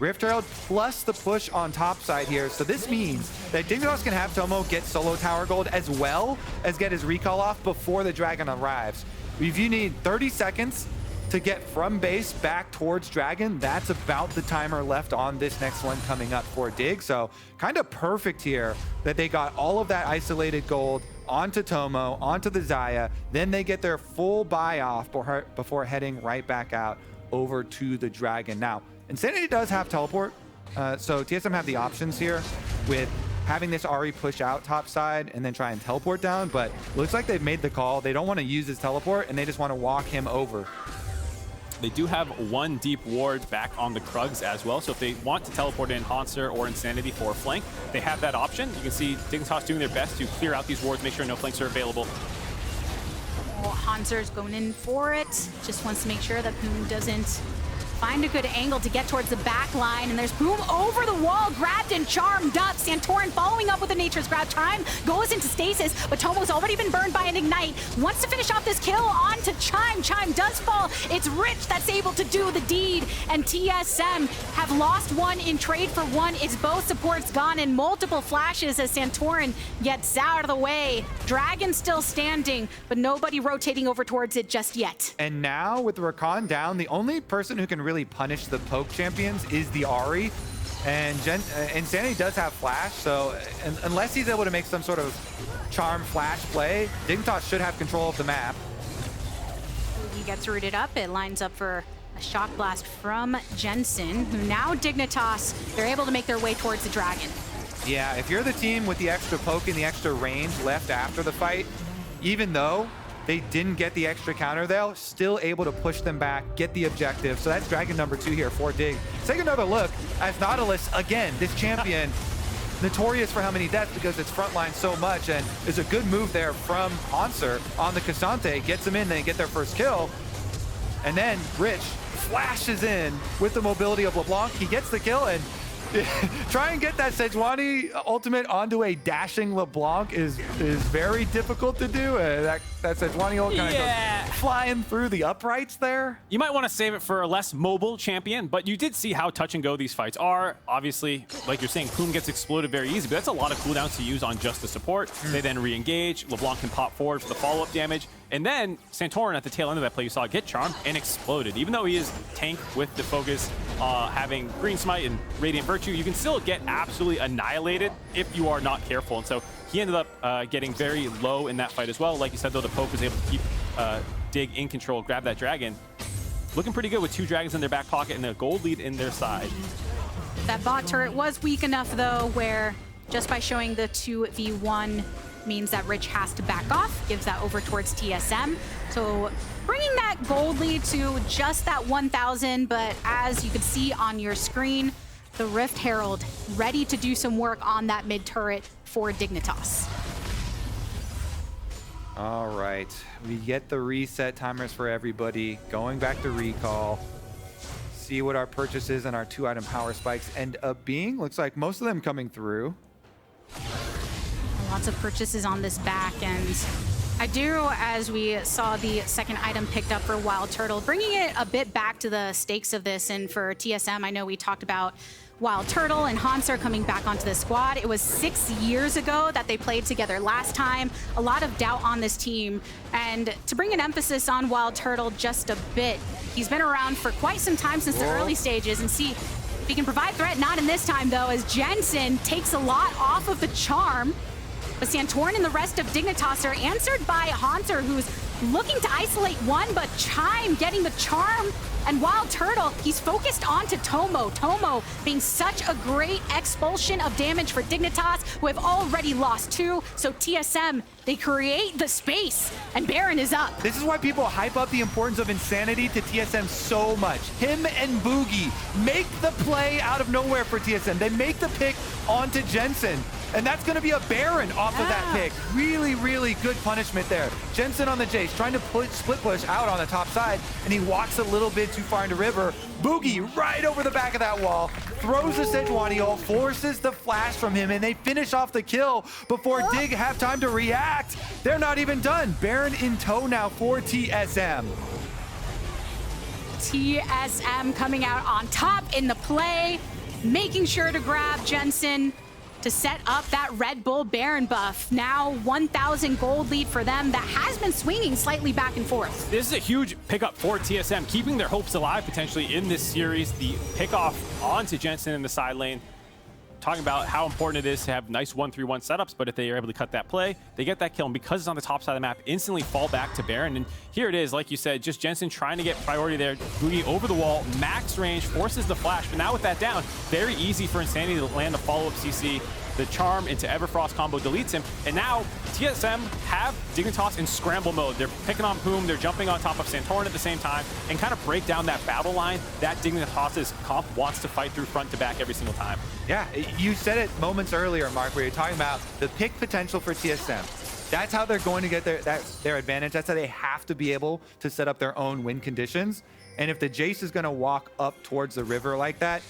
Rift Herald plus the push on top side here. So this means that Dignitas can have Tomo get solo tower gold as well as get his recall off before the dragon arrives. If you need 30 seconds to get from base back towards dragon, that's about the timer left on this next one coming up for Dig. So kind of perfect here that they got all of that isolated gold onto Tomo, onto the Xayah, then they get their full buy off before heading right back out over to the dragon. Now, Insanity does have teleport, so TSM have the options here with having this Ahri push out top side and then try and teleport down, but it looks like they've made the call. They don't want to use his teleport, and they just want to walk him over. They do have one deep ward back on the Krugs as well, so if they want to teleport in Hauntzer or Insanity for a flank, they have that option. You can see Dignitas doing their best to clear out these wards, make sure no flanks are available. Oh, Hauntzer's going in for it. Just wants to make sure that Poome doesn't find a good angle to get towards the back line, and there's Poome over the wall, grabbed and charmed up. Santorin following up with a Nature's Grab. Chime goes into stasis, but Tomo's already been burned by an Ignite. Wants to finish off this kill onto Chime. Chime does fall. It's Rich that's able to do the deed, and TSM have lost one in trade for one. It's both supports gone in multiple flashes as Santorin gets out of the way. Dragon still standing, but nobody rotating over towards it just yet. And now with Rakan down, the only person who can really punish the poke champions is the Ahri. And Insanity does have flash, so unless he's able to make some sort of charm flash play, Dignitas should have control of the map. He gets rooted up. It lines up for a shock blast from Jensen, who now Dignitas, they're able to make their way towards the dragon. Yeah, if you're the team with the extra poke and the extra range left after the fight, even though they didn't get the extra counter, though, still able to push them back, get the objective. So that's Dragon number 2 here for Dig. Take another look as Nautilus, again, this champion, notorious for how many deaths because it's frontline so much, and there's a good move there from Hauntzer on the Kai'Sa, gets them in, they get their first kill. And then Rich flashes in with the mobility of LeBlanc. He gets the kill, and try and get that Sejuani ultimate onto a dashing LeBlanc is very difficult to do. That Sejuani ult kind of goes flying through the uprights there. You might want to save it for a less mobile champion, but you did see how touch and go these fights are. Obviously, like you're saying, Poome gets exploded very easy, but that's a lot of cooldowns to use on just the support. They then re-engage. LeBlanc can pop forward for the follow-up damage. And then Santorin at the tail end of that play, you saw get charmed and exploded. Even though he is tank with the focus, having Green Smite and Radiant Virtue, you can still get absolutely annihilated if you are not careful. And so he ended up getting very low in that fight as well. Like you said, though, the poke was able to keep Dig in control, grab that dragon. Looking pretty good with 2 dragons in their back pocket and a gold lead in their side. That bot turret was weak enough, though, where just by showing the 2v1 means that Rich has to back off, gives that over towards TSM. So bringing that gold lead to just that 1,000, but as you can see on your screen, the Rift Herald ready to do some work on that mid turret for Dignitas. All right, we get the reset timers for everybody. Going back to recall. See what our purchases and our 2-item power spikes end up being. Looks like most of them coming through. Lots of purchases on this back, and I do, as we saw the second item picked up for WildTurtle, bringing it a bit back to the stakes of this. And for TSM, I know we talked about WildTurtle and Hauntzer coming back onto the squad. It was 6 years ago that they played together last time. A lot of doubt on this team. And to bring an emphasis on WildTurtle just a bit, he's been around for quite some time since the early stages, and see if he can provide threat. Not in this time, though, as Jensen takes a lot off of the charm. But Santorin and the rest of Dignitas are answered by Hauntzer, who's looking to isolate one, but Chime getting the charm. And WildTurtle, he's focused onto Tomo. Tomo being such a great expulsion of damage for Dignitas, who have already lost 2. So TSM, they create the space, and Baron is up. This is why people hype up the importance of Insanity to TSM so much. Him and Bugi make the play out of nowhere for TSM. They make the pick onto Jensen. And that's going to be a Baron off of that pick. Really, really good punishment there. Jensen on the Jayce, trying to split push out on the top side, and he walks a little bit too far into river. Bugi right over the back of that wall, throws the Sejuani ult, forces the flash from him, and they finish off the kill before Dig have time to react. They're not even done. Baron in tow now for TSM. TSM coming out on top in the play, making sure to grab Jensen to set up that Red Bull Baron buff. Now 1,000 gold lead for them that has been swinging slightly back and forth. This is a huge pickup for TSM, keeping their hopes alive potentially in this series. The pickoff onto Jensen in the side lane, talking about how important it is to have nice 1-3-1 setups, but if they are able to cut that play, they get that kill, and because it's on the top side of the map, instantly fall back to Baron. And here it is, like you said, just Jensen trying to get priority there. Bugi over the wall, max range, forces the flash, but now with that down, very easy for Insanity to land a follow-up CC. The charm into Everfrost combo deletes him, and now TSM have Dignitas in scramble mode. They're picking on Poome, they're jumping on top of Santorin at the same time, and kind of break down that battle line that Dignitas' comp wants to fight through front to back every single time. Yeah, you said it moments earlier, Mark, where you're talking about the pick potential for TSM. That's how they're going to get their advantage. That's how they have to be able to set up their own win conditions. And if the Jayce is going to walk up towards the river like that,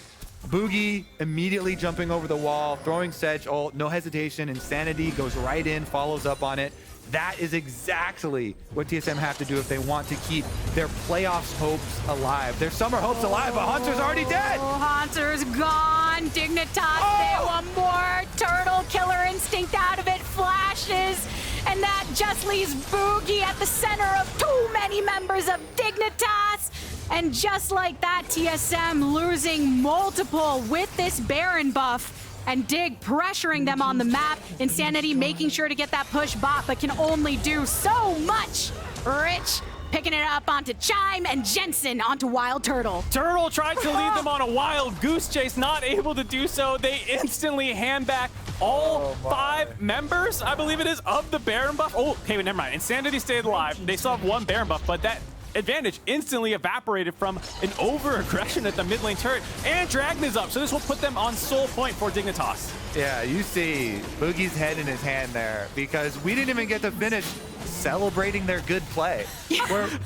Bugi immediately jumping over the wall, throwing Sej ult, no hesitation. Insanity goes right in, follows up on it. That is exactly what TSM have to do if they want to keep their playoffs hopes alive. Their summer hopes alive, but Hauntzer's already dead. Hauntzer's gone. Dignitas, they want more. Turtle killer instinct out of it, flashes. And that just leaves Bugi at the center of too many members of Dignitas. And just like that, TSM losing multiple with this Baron buff. And Dig pressuring them on the map. Insanity making sure to get that push bot, but can only do so much. Rich picking it up onto Chime and Jensen onto WildTurtle. Turtle tried to lead them on a wild goose chase, not able to do so. They instantly hand back all 5 members, I believe it is, of the Baron buff. Oh, okay, but never mind. Insanity stayed alive. They still have 1 Baron buff, but that advantage instantly evaporated from an over-aggression at the mid lane turret. And Dragon is up, so this will put them on sole point for Dignitas. Yeah, you see Bugi's head in his hand there because we didn't even get to finish celebrating their good play.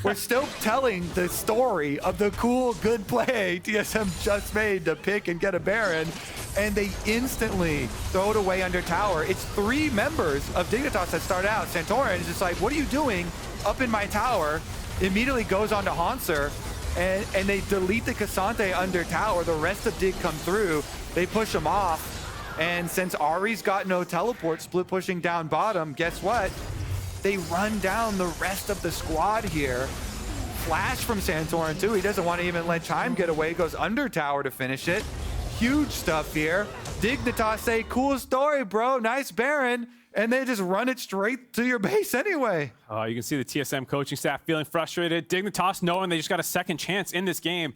We're still telling the story of the cool good play TSM just made to pick and get a Baron, and they instantly throw it away under tower. It's 3 members of Dignitas that start out. Santorin is just like, what are you doing up in my tower? Immediately goes on to Hauntzer, and they delete the Kai'Sa under tower. The rest of Dig come through. They push him off. And since Ahri's got no teleport, split pushing down bottom, guess what? They run down the rest of the squad here. Flash from Santorin too. He doesn't want to even let Chime get away. Goes under tower to finish it. Huge stuff here. Dignitas say, cool story, bro. Nice Baron. And they just run it straight to your base anyway. You can see the TSM coaching staff feeling frustrated. Dignitas knowing they just got a second chance in this game.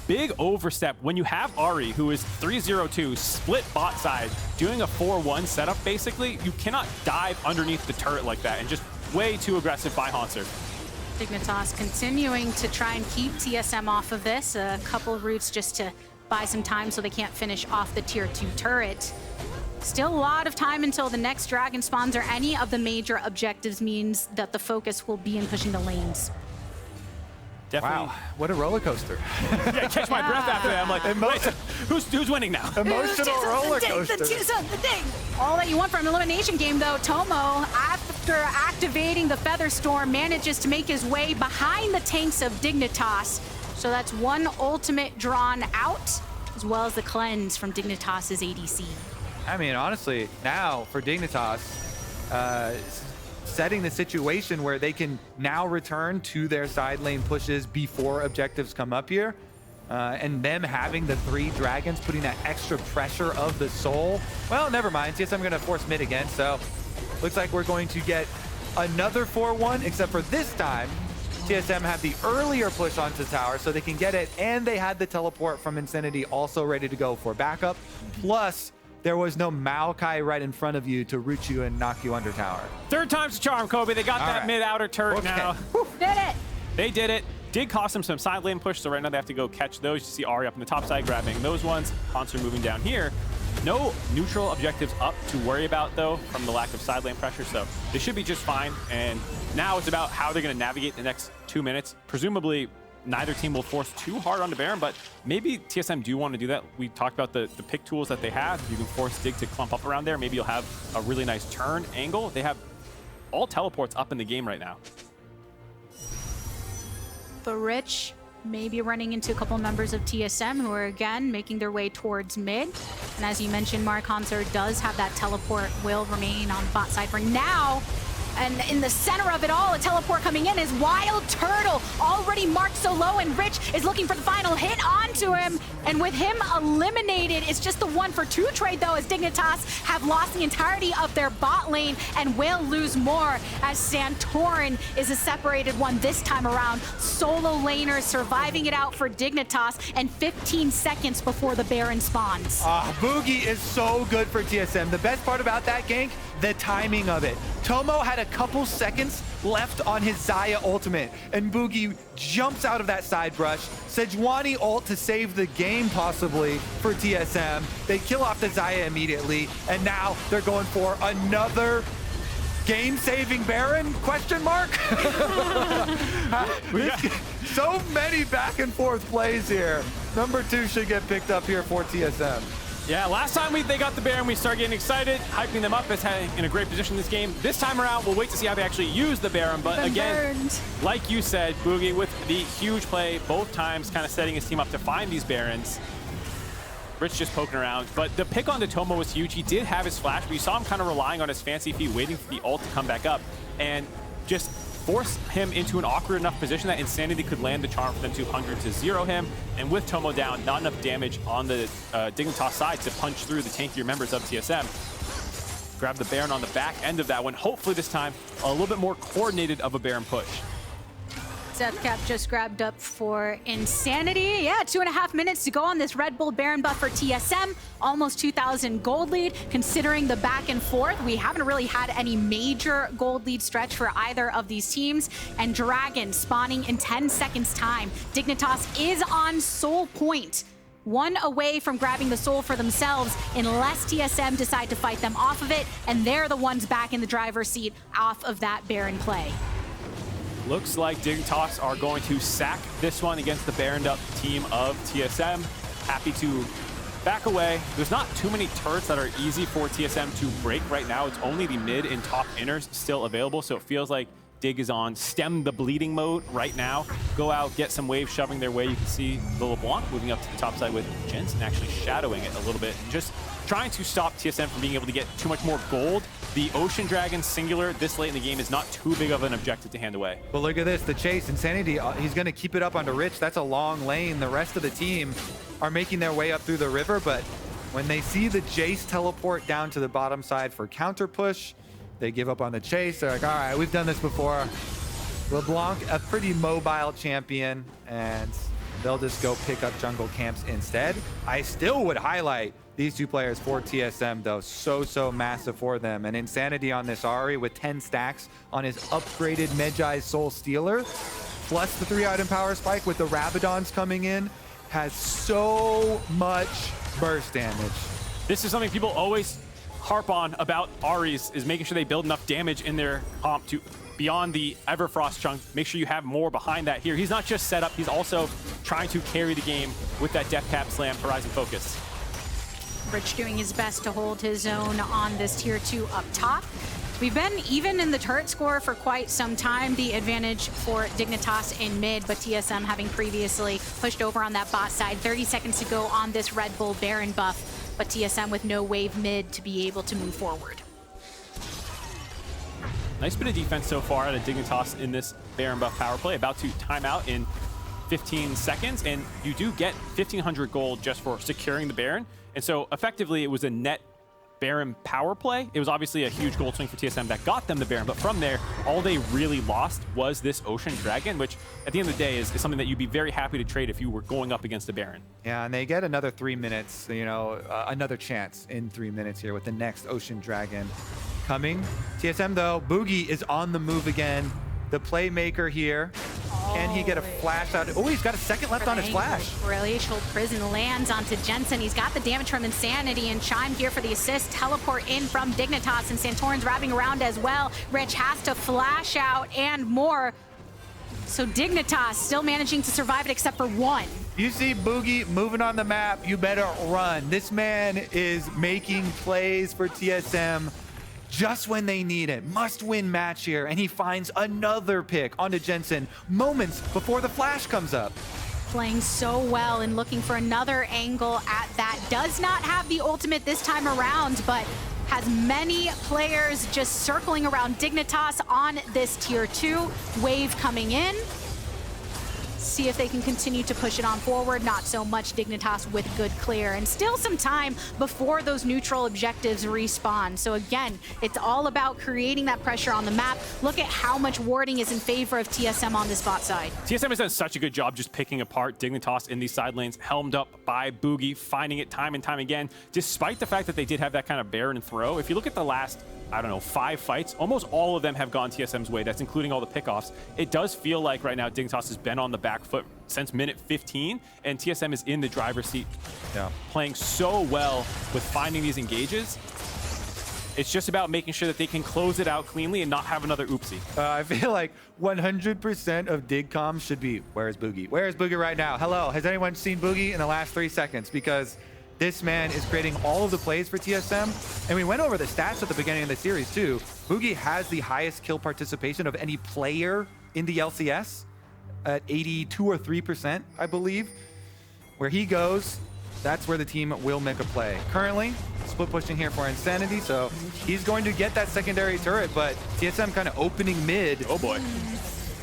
Big overstep when you have Ahri, who is 3-0-2, split bot side, doing a 4-1 setup basically. You cannot dive underneath the turret like that, and just way too aggressive by Hauntzer. Dignitas continuing to try and keep TSM off of this. A couple of routes just to buy some time so they can't finish off the tier 2 turret. Still a lot of time until the next dragon spawns or any of the major objectives means that the focus will be in pushing the lanes. Definitely. Wow, what a roller coaster. Yeah, catch my breath after that. I'm like, wait, who's winning now? Emotional roller coaster. The thing. All that you want from an elimination game, though, Tomo, after activating the Feather Storm, manages to make his way behind the tanks of Dignitas. So that's 1 ultimate drawn out, as well as the cleanse from Dignitas's ADC. I mean, honestly, now for Dignitas, setting the situation where they can now return to their side lane pushes before objectives come up here, and them having the 3 dragons, putting that extra pressure of the soul. Well, never mind. TSM going to force mid again, so looks like we're going to get another 4-1, except for this time, TSM had the earlier push onto tower so they can get it, and they had the teleport from Insanity also ready to go for backup. Plus, there was no Maokai right in front of you to root you and knock you under tower. 3rd time's a charm, Kobe. They got that right. mid-outer turret now. Did it! They did it. Did cost them some side lane push, so right now they have to go catch those. You see Ahri up in the top side grabbing those ones. Hauntzer moving down here. No neutral objectives up to worry about, though, from the lack of side lane pressure, so they should be just fine. And now it's about how they're going to navigate the next 2 minutes. Presumably, neither team will force too hard on the Baron, but maybe TSM do want to do that. We talked about the pick tools that they have. You can force Dig to clump up around there. Maybe you'll have a really nice turn angle. They have all teleports up in the game right now. But Rich maybe running into a couple members of TSM who are, again, making their way towards mid. And as you mentioned, Hauntzer does have that teleport, will remain on bot side for now. And in the center of it all, a teleport coming in is WildTurtle, already marked so low, and Rich is looking for the final hit onto him. And with him eliminated, it's just the 1-for-2 trade, though, as Dignitas have lost the entirety of their bot lane and will lose more, as Santorin is a separated one this time around. Solo laners surviving it out for Dignitas, and 15 seconds before the Baron spawns. Bugi is so good for TSM. The best part about that gank, the timing of it. Tomo had a couple seconds left on his Xayah ultimate, and Bugi jumps out of that side brush. Sejuani ult to save the game, possibly, for TSM. They kill off the Xayah immediately, and now they're going for another game-saving Baron? Question mark? So many back and forth plays here. Number 2 should get picked up here for TSM. Yeah, last time they got the Baron, we started getting excited, hyping them up as having in a great position in this game. This time around, we'll wait to see how they actually use the Baron. But again, like you said, Bugi with the huge play both times, kind of setting his team up to find these Barons. Rich just poking around, but the pick on the Tomo was huge. He did have his flash, but you saw him kind of relying on his fancy feet, waiting for the ult to come back up, and just force him into an awkward enough position that Insanity could land the charm for them to 100-0 him. And with Tomo down, not enough damage on the Dignitas side to punch through the tankier members of TSM. Grab the Baron on the back end of that one. Hopefully this time, a little bit more coordinated of a Baron push. Death Cap just grabbed up for Insanity. Yeah, 2.5 minutes to go on this Red Bull Baron buff for TSM. Almost 2,000 gold lead. Considering the back and forth, we haven't really had any major gold lead stretch for either of these teams. And Dragon spawning in 10 seconds time. Dignitas is on soul point. One away from grabbing the soul for themselves unless TSM decide to fight them off of it, and they're the ones back in the driver's seat off of that Baron play. Looks like Dignitas are going to sack this one against the Baroned up team of TSM. Happy to back away. There's not too many turrets that are easy for TSM to break right now. It's only the mid and top inners still available, so it feels like Dig is on stem the bleeding mode right now. Go out, get some waves shoving their way. You can see the LeBlanc moving up to the top side with Jensen actually shadowing it a little bit. Just trying to stop TSM from being able to get too much more gold. The Ocean Dragon singular this late in the game is not too big of an objective to hand away. But look at this, the chase, Insanity, he's gonna keep it up onto Rich. That's a long lane. The rest of the team are making their way up through the river, but when they see the Jayce teleport down to the bottom side for counter push, they give up on the chase. They're like, all right, we've done this before. LeBlanc, a pretty mobile champion, and they'll just go pick up jungle camps instead. I still would highlight these two players for TSM, though. So massive for them. And Insanity on this Ahri with 10 stacks on his upgraded Medjai's Soul Stealer, plus the 3-item power spike with the Rabadons coming in, has so much burst damage. This is something people always harp on about Ahri's, is making sure they build enough damage in their comp to beyond the Everfrost chunk. Make sure you have more behind that here. He's not just set up, he's also trying to carry the game with that Death Cap Slam Horizon focus. Rich doing his best to hold his own on this tier 2 up top. We've been even in the turret score for quite some time. The advantage for Dignitas in mid, but TSM having previously pushed over on that bot side. 30 seconds to go on this Red Bull Baron buff, but TSM with no wave mid to be able to move forward. Nice bit of defense so far out of Dignitas in this Baron buff power play. About to time out in 15 seconds, and you do get 1,500 gold just for securing the Baron. And so effectively it was a net Baron power play. It was obviously a huge gold swing for TSM that got them the Baron, but from there, all they really lost was this Ocean Dragon, which at the end of the day is something that you'd be very happy to trade if you were going up against a Baron. Yeah, and they get another 3 minutes, you know, another chance in 3 minutes here with the next Ocean Dragon coming. TSM though, Bugi is on the move again. The playmaker here. Can he get a flash out? Oh, he's got a second left on his flash. Glacial Prison lands onto Jensen. He's got the damage from Insanity, and Chime here for the assist. Teleport in from Dignitas, and Santorin's wrapping around as well. Rich has to flash out and more. So Dignitas still managing to survive it except for one. You see Bugi moving on the map, you better run. This man is making plays for TSM just when they need it. Must-win match here, and he finds another pick onto Jensen moments before the flash comes up. Playing so well and looking for another angle at that. Does not have the ultimate this time around, but has many players just circling around Dignitas on this tier 2. Wave coming in. See if they can continue to push it on forward. Not so much. Dignitas with good clear, and still some time before those neutral objectives respawn. So again, it's all about creating that pressure on the map. Look at how much warding is in favor of TSM on this bot side. TSM has done such a good job just picking apart Dignitas in these side lanes, helmed up by Bugi, finding it time and time again, despite the fact that they did have that kind of Baron throw. If you look at the last, I don't know, 5 fights, almost all of them have gone TSM's way. That's including all the pickoffs. It does feel like right now Dignitas has been on the back foot since minute 15, and TSM is in the driver's seat, playing so well with finding these engages. It's just about making sure that they can close it out cleanly and not have another oopsie. I feel like 100% of DigCom should be, where's Bugi? Where is Bugi right now? Hello, has anyone seen Bugi in the last 3 seconds? Because this man is creating all of the plays for TSM. And we went over the stats at the beginning of the series too. Bugi has the highest kill participation of any player in the LCS at 82 or 3%, I believe. Where he goes, that's where the team will make a play. Currently, split pushing here for Insanity, so he's going to get that secondary turret, but TSM kind of opening mid. Oh boy.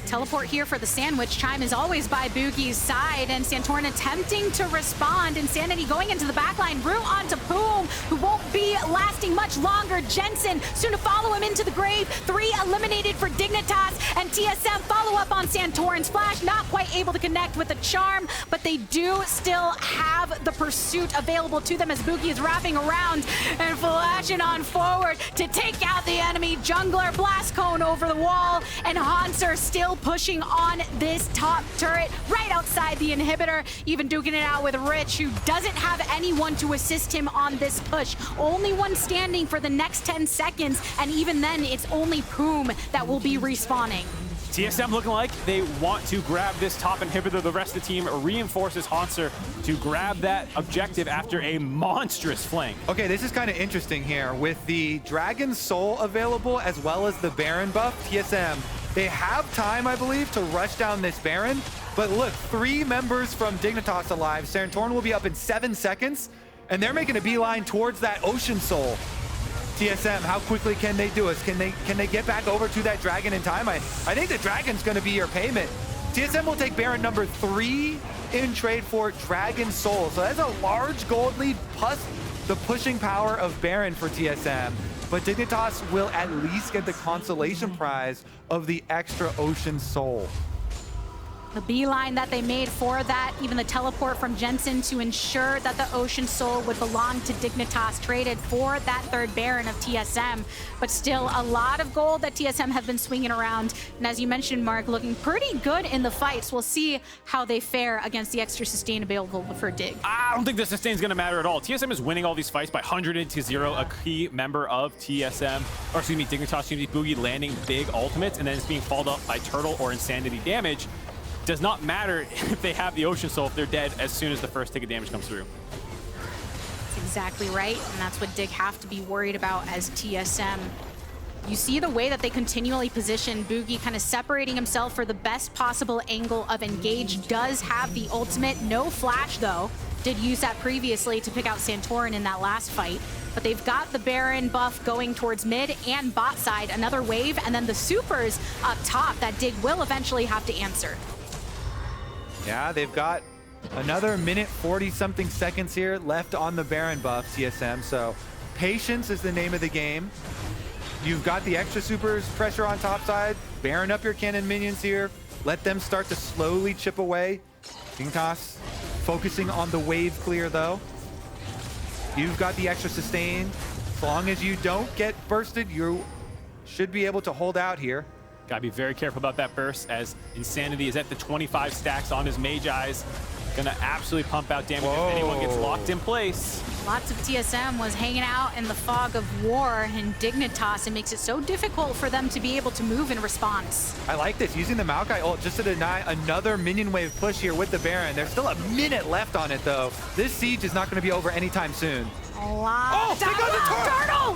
Teleport here for the sandwich. Chime is always by Bugi's side, and Santorin attempting to respond. Insanity going into the backline, route onto Poome, who won't be lasting much longer. Jensen soon to follow him into the grave. 3 eliminated for Dignitas, and TSM follow up on Santorin's flash. Not quite able to connect with the charm, but they do still have the pursuit available to them as Bugi is wrapping around and flashing on forward to take out the enemy jungler. Blast cone over the wall, and Hauntzer still pushing on this top turret right outside the inhibitor, even duking it out with Rich, who doesn't have anyone to assist him on this push. Only one standing for the next 10 seconds, and even then it's only Poome that will be respawning. TSM looking like they want to grab this top inhibitor. The rest of the team reinforces Hauntzer to grab that objective after a monstrous flank. Okay, this is kind of interesting here. With the Dragon Soul available as well as the Baron buff, TSM, they have time, I believe, to rush down this Baron. But look, 3 members from Dignitas alive. Santorin will be up in 7 seconds, and they're making a beeline towards that Ocean Soul. TSM, how quickly can they do it? Can they get back over to that Dragon in time? I think the Dragon's going to be your payment. TSM will take Baron number 3 in trade for Dragon Soul. So that's a large gold lead plus the pushing power of Baron for TSM. But Dignitas will at least get the consolation prize of the extra Ocean Soul. The beeline that they made for that, even the teleport from Jensen to ensure that the Ocean Soul would belong to Dignitas, traded for that 3rd Baron of TSM. But still, a lot of gold that TSM have been swinging around. And as you mentioned, Mark, looking pretty good in the fights. We'll see how they fare against the extra sustain available for Dig. I don't think the sustain's going to matter at all. TSM is winning all these fights by 100-0. A key member of TSM, or excuse me, Dignitas, Bugi landing big ultimates, and then it's being followed up by Turtle or Insanity damage. Does not matter if they have the Ocean Soul if they're dead as soon as the first tick of damage comes through. That's exactly right, and that's what Dig have to be worried about as TSM. You see the way that they continually position Bugi, kind of separating himself for the best possible angle of engage. Does have the ultimate, no flash though. Did use that previously to pick out Santorin in that last fight. But they've got the Baron buff going towards mid and bot side, another wave, and then the supers up top that Dig will eventually have to answer. Yeah, they've got another minute 40-something seconds here left on the Baron buff, TSM. So patience is the name of the game. You've got the extra supers, pressure on top side. Baron up your cannon minions here. Let them start to slowly chip away. Dignitas focusing on the wave clear though. You've got the extra sustain. As long as you don't get bursted, you should be able to hold out here. Gotta be very careful about that burst as Insanity is at the 25 stacks on his Mage Eyes. Gonna absolutely pump out damage if anyone gets locked in place. Lots of TSM was hanging out in the fog of war, and Dignitas, it makes it so difficult for them to be able to move in response. I like this, using the Maokai ult just to deny another minion wave push here with the Baron. There's still a minute left on it though. This siege is not gonna be over anytime soon. A lot. Oh, they got the Turtle!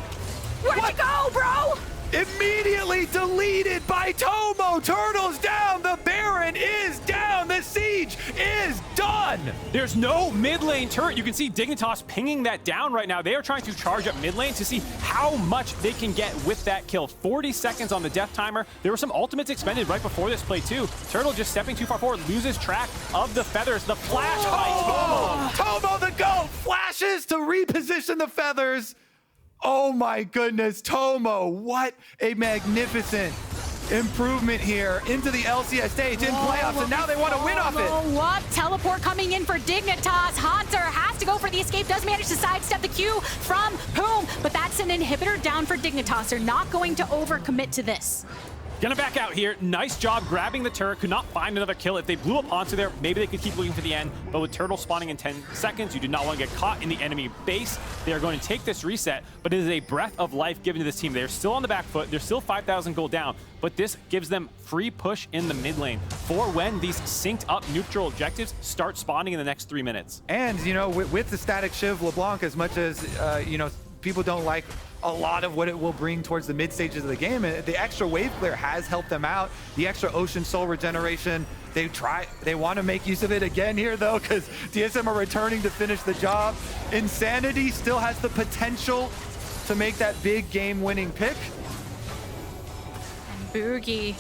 Where'd you go, bro? Immediately deleted by Tomo. Turtle's down. The Baron is down. The siege is done. There's no mid lane turret. You can see Dignitas pinging that down right now. They are trying to charge up mid lane to see how much they can get with that kill. 40 seconds on the death timer. There were some ultimates expended right before this play too. Turtle just stepping too far forward, loses track of the feathers. The flash by Tomo. Tomo the GOAT flashes to reposition the feathers. Oh my goodness, Tomo, what a magnificent improvement here into the LCS stage in playoffs, and now they want to win off it. What? Teleport coming in for Dignitas. Hauntzer has to go for the escape, does manage to sidestep the Q from Poome, but that's an inhibitor down for Dignitas. They're not going to overcommit to this. Gonna back out here. Nice job grabbing the turret. Could not find another kill. If they blew up Hauntzer there, maybe they could keep looking for the end. But with Turtle spawning in 10 seconds, you do not want to get caught in the enemy base. They are going to take this reset, but it is a breath of life given to this team. They're still on the back foot. They're still 5,000 gold down, but this gives them free push in the mid lane for when these synced up neutral objectives start spawning in the next 3 minutes. And, you know, with the static Shiv LeBlanc, as much as, you know, people don't like a lot of what it will bring towards the mid stages of the game, the extra wave clear has helped them out. The extra Ocean Soul regeneration, they want to make use of it again here though, because TSM are returning to finish the job. Insanity still has the potential to make that big game-winning pick. And Bugi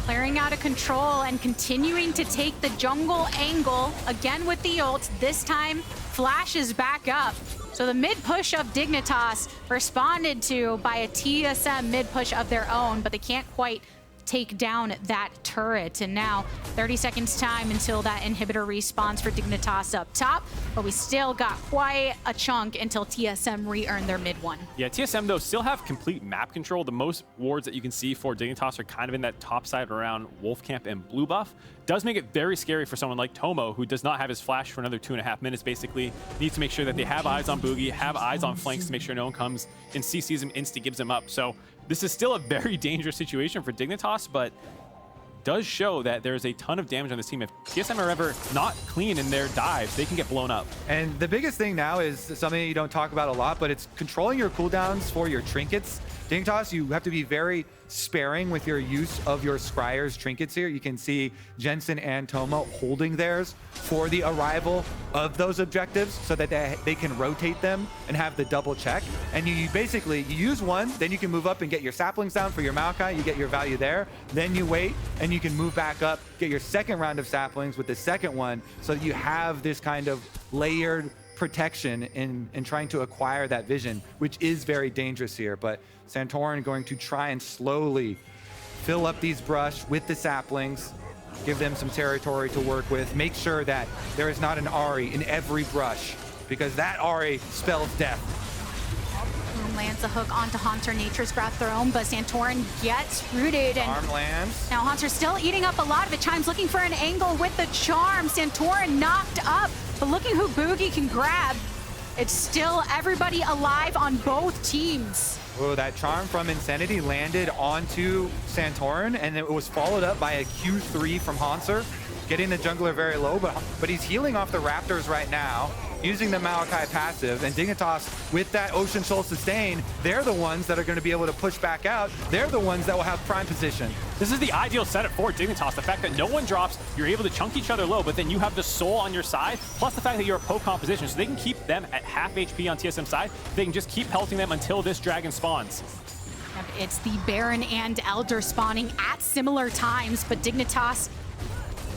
clearing out of control and continuing to take the jungle angle again with the ult. This time, flashes back up. So the mid push of Dignitas responded to by a TSM mid push of their own, but they can't quite take down that turret. And now 30 seconds time until that inhibitor respawns for Dignitas up top, but we still got quite a chunk until TSM re-earn their mid one. Yeah, TSM though still have complete map control. The most wards that you can see for Dignitas are kind of in that top side around Wolf Camp and Blue Buff. Does make it very scary for someone like Tomo, who does not have his flash for another 2.5 minutes basically. Needs to make sure that they have eyes on Bugi, have eyes on flanks to make sure no one comes and CCs him, insta-gives him up. So this is still a very dangerous situation for Dignitas, but does show that there's a ton of damage on this team. If TSM are ever not clean in their dives, they can get blown up. And the biggest thing now is something you don't talk about a lot, but it's controlling your cooldowns for your trinkets. Dignitas, you have to be very sparing with your use of your Scryer's trinkets here. You can see Jensen and Tomo holding theirs for the arrival of those objectives so that they can rotate them and have the double check. And you basically, you use one, then you can move up and get your saplings down for your Maokai, you get your value there, then you wait and you can move back up, get your second round of saplings with the second one so that you have this kind of layered protection in trying to acquire that vision, which is very dangerous here. But Santorin going to try and slowly fill up these brush with the saplings, give them some territory to work with, make sure that there is not an Ahri in every brush, because that Ahri spells death. Poome lands a hook onto Hauntzer, Nature's Graph Throne, but Santorin gets rooted. And Arm lands. now Hauntzer's still eating up a lot of it. Chime's looking for an angle with the charm. Santorin knocked up, but looking who Bugi can grab. It's still everybody alive on both teams. Oh, that charm from Insanity landed onto Santorin, and it was followed up by a Q3 from Hauntzer, getting the jungler very low, but he's healing off the Raptors right now, using the Maokai passive, and Dignitas with that Ocean Soul sustain, they're the ones that are going to be able to push back out. They're the ones that will have prime position. This is the ideal setup for Dignitas. The fact that no one drops, you're able to chunk each other low, but then you have the soul on your side, plus the fact that you're a poke composition, so they can keep them at half HP on TSM side. They can just keep pelting them until this dragon spawns. It's the Baron and Elder spawning at similar times, but Dignitas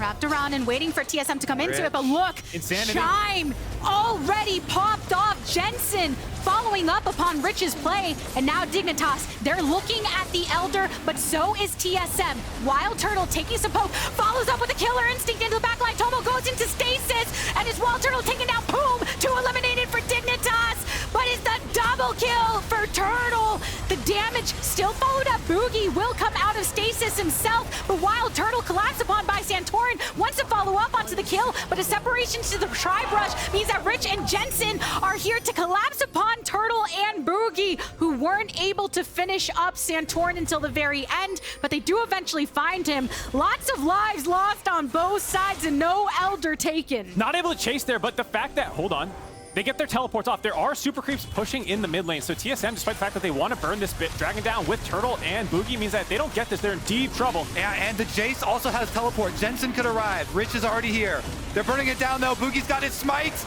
wrapped around and waiting for TSM to come into it, but look, Insanity. Chime already popped off Jensen, following up upon Rich's play, and now Dignitas, they're looking at the Elder, but so is TSM. WildTurtle taking some poke, follows up with a killer instinct into the backline. Tomo goes into stasis, and is WildTurtle taking down Poome, 2 eliminated for Dignitas, but it's the double kill for Turtle. The damage still followed up. Bugi will come out of stasis himself, but WildTurtle collapsed upon by Santorin, wants to follow up onto the kill, but a separation to the tri-brush means that Rich and Jensen are here to collapse upon Turtle and Bugi, who weren't able to finish up Santorin until the very end, but they do eventually find him. Lots of lives lost on both sides and no Elder taken. Not able to chase there, but the fact that, hold on, they get their teleports off. There are super creeps pushing in the mid lane. So TSM, despite the fact that they want to burn this dragon down with Turtle and Bugi, means that they don't get this. They're in deep trouble. Yeah, and the Jayce also has teleport. Jensen could arrive. Rich is already here. They're burning it down though. Bugi's got his smite.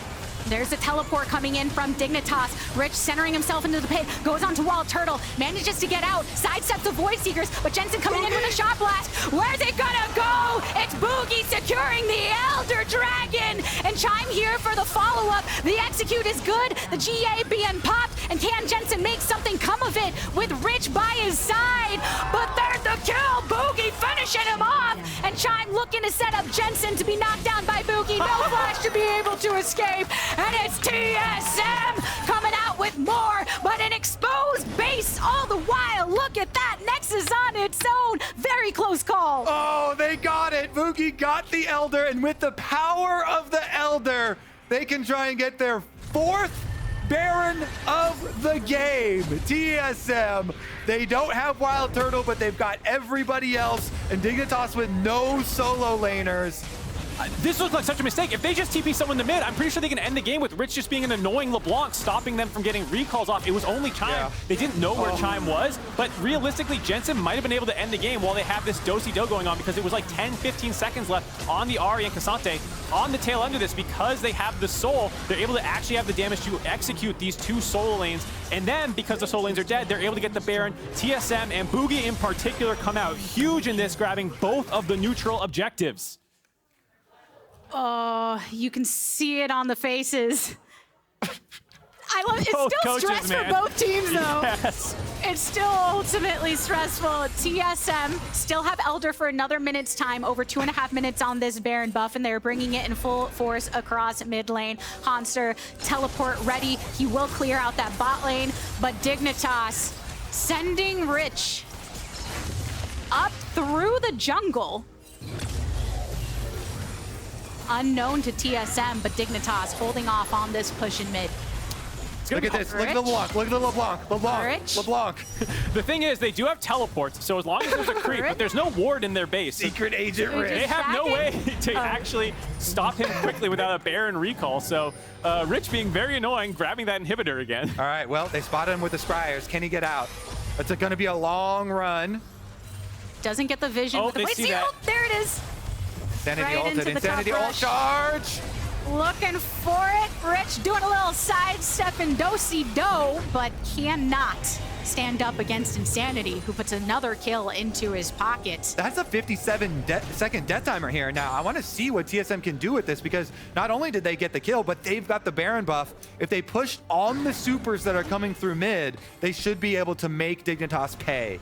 There's a teleport coming in from Dignitas. Rich centering himself into the pit, goes on to WildTurtle, manages to get out, sidesteps the Void Seekers, but Jensen coming in with a shot blast. Where's it gonna go? It's Bugi securing the Elder Dragon, and Chime here for the follow-up. The execute is good, the GA being popped, and can Jensen make something come of it with Rich by his side? But there's the kill, Bugi finishing him off, and Chime looking to set up Jensen to be knocked down by Bugi. No flash to be able to escape. And it's TSM coming out with more, but an exposed base all the while. Look at that, Nexus on its own. Very close call. Oh, they got it. Bugi got the Elder, and with the power of the Elder, they can try and get their 4th Baron of the game. TSM, they don't have WildTurtle, but they've got everybody else, and Dignitas with no solo laners. This looks like such a mistake. If they just TP someone in the mid, I'm pretty sure they can end the game with Rich just being an annoying LeBlanc, stopping them from getting recalls off. It was only Chime. Yeah. They didn't know where Chime was, but realistically, Jensen might have been able to end the game while they have this do-si-do going on, because it was like 10-15 seconds left on the Ahri and Kai'Sa. On the tail end of this, because they have the soul, they're able to actually have the damage to execute these 2 solo lanes, and then because the solo lanes are dead, they're able to get the Baron. TSM and Bugi in particular come out huge in this, grabbing both of the neutral objectives. Oh, you can see it on the faces. I love it's Both still coaches, stress man. for both teams though. Yes. It's still ultimately stressful. TSM still have Elder for another minute's time, over 2.5 minutes on this Baron buff, and they're bringing it in full force across mid lane. Hauntzer, teleport ready. He will clear out that bot lane, but Dignitas sending Rich up through the jungle. Unknown to TSM, but Dignitas holding off on this push in mid. Look at this. Look at the LeBlanc. Look at the LeBlanc. LeBlanc. Rich? LeBlanc. The thing is, they do have teleports, so as long as there's a creep, but there's no ward in their base. Secret Agent They Rich. They have no way to Oh. actually stop him quickly without a Baron recall. So Rich being very annoying, grabbing that inhibitor again. All right, well, they spotted him with the Scryers. Can he get out? It's going to be a long run. Doesn't get the vision. Oh, with the they Wait, see that. oh, there it is. Insanity Right into ulted. the Insanity top ult rush. charge. Looking for it. Rich doing a little sidestep and do-si-do, but cannot stand up against Insanity, who puts another kill into his pocket. That's a 57-second death timer here. Now, I want to see what TSM can do with this, because not only did they get the kill, but they've got the Baron buff. If they push on the supers that are coming through mid, they should be able to make Dignitas pay.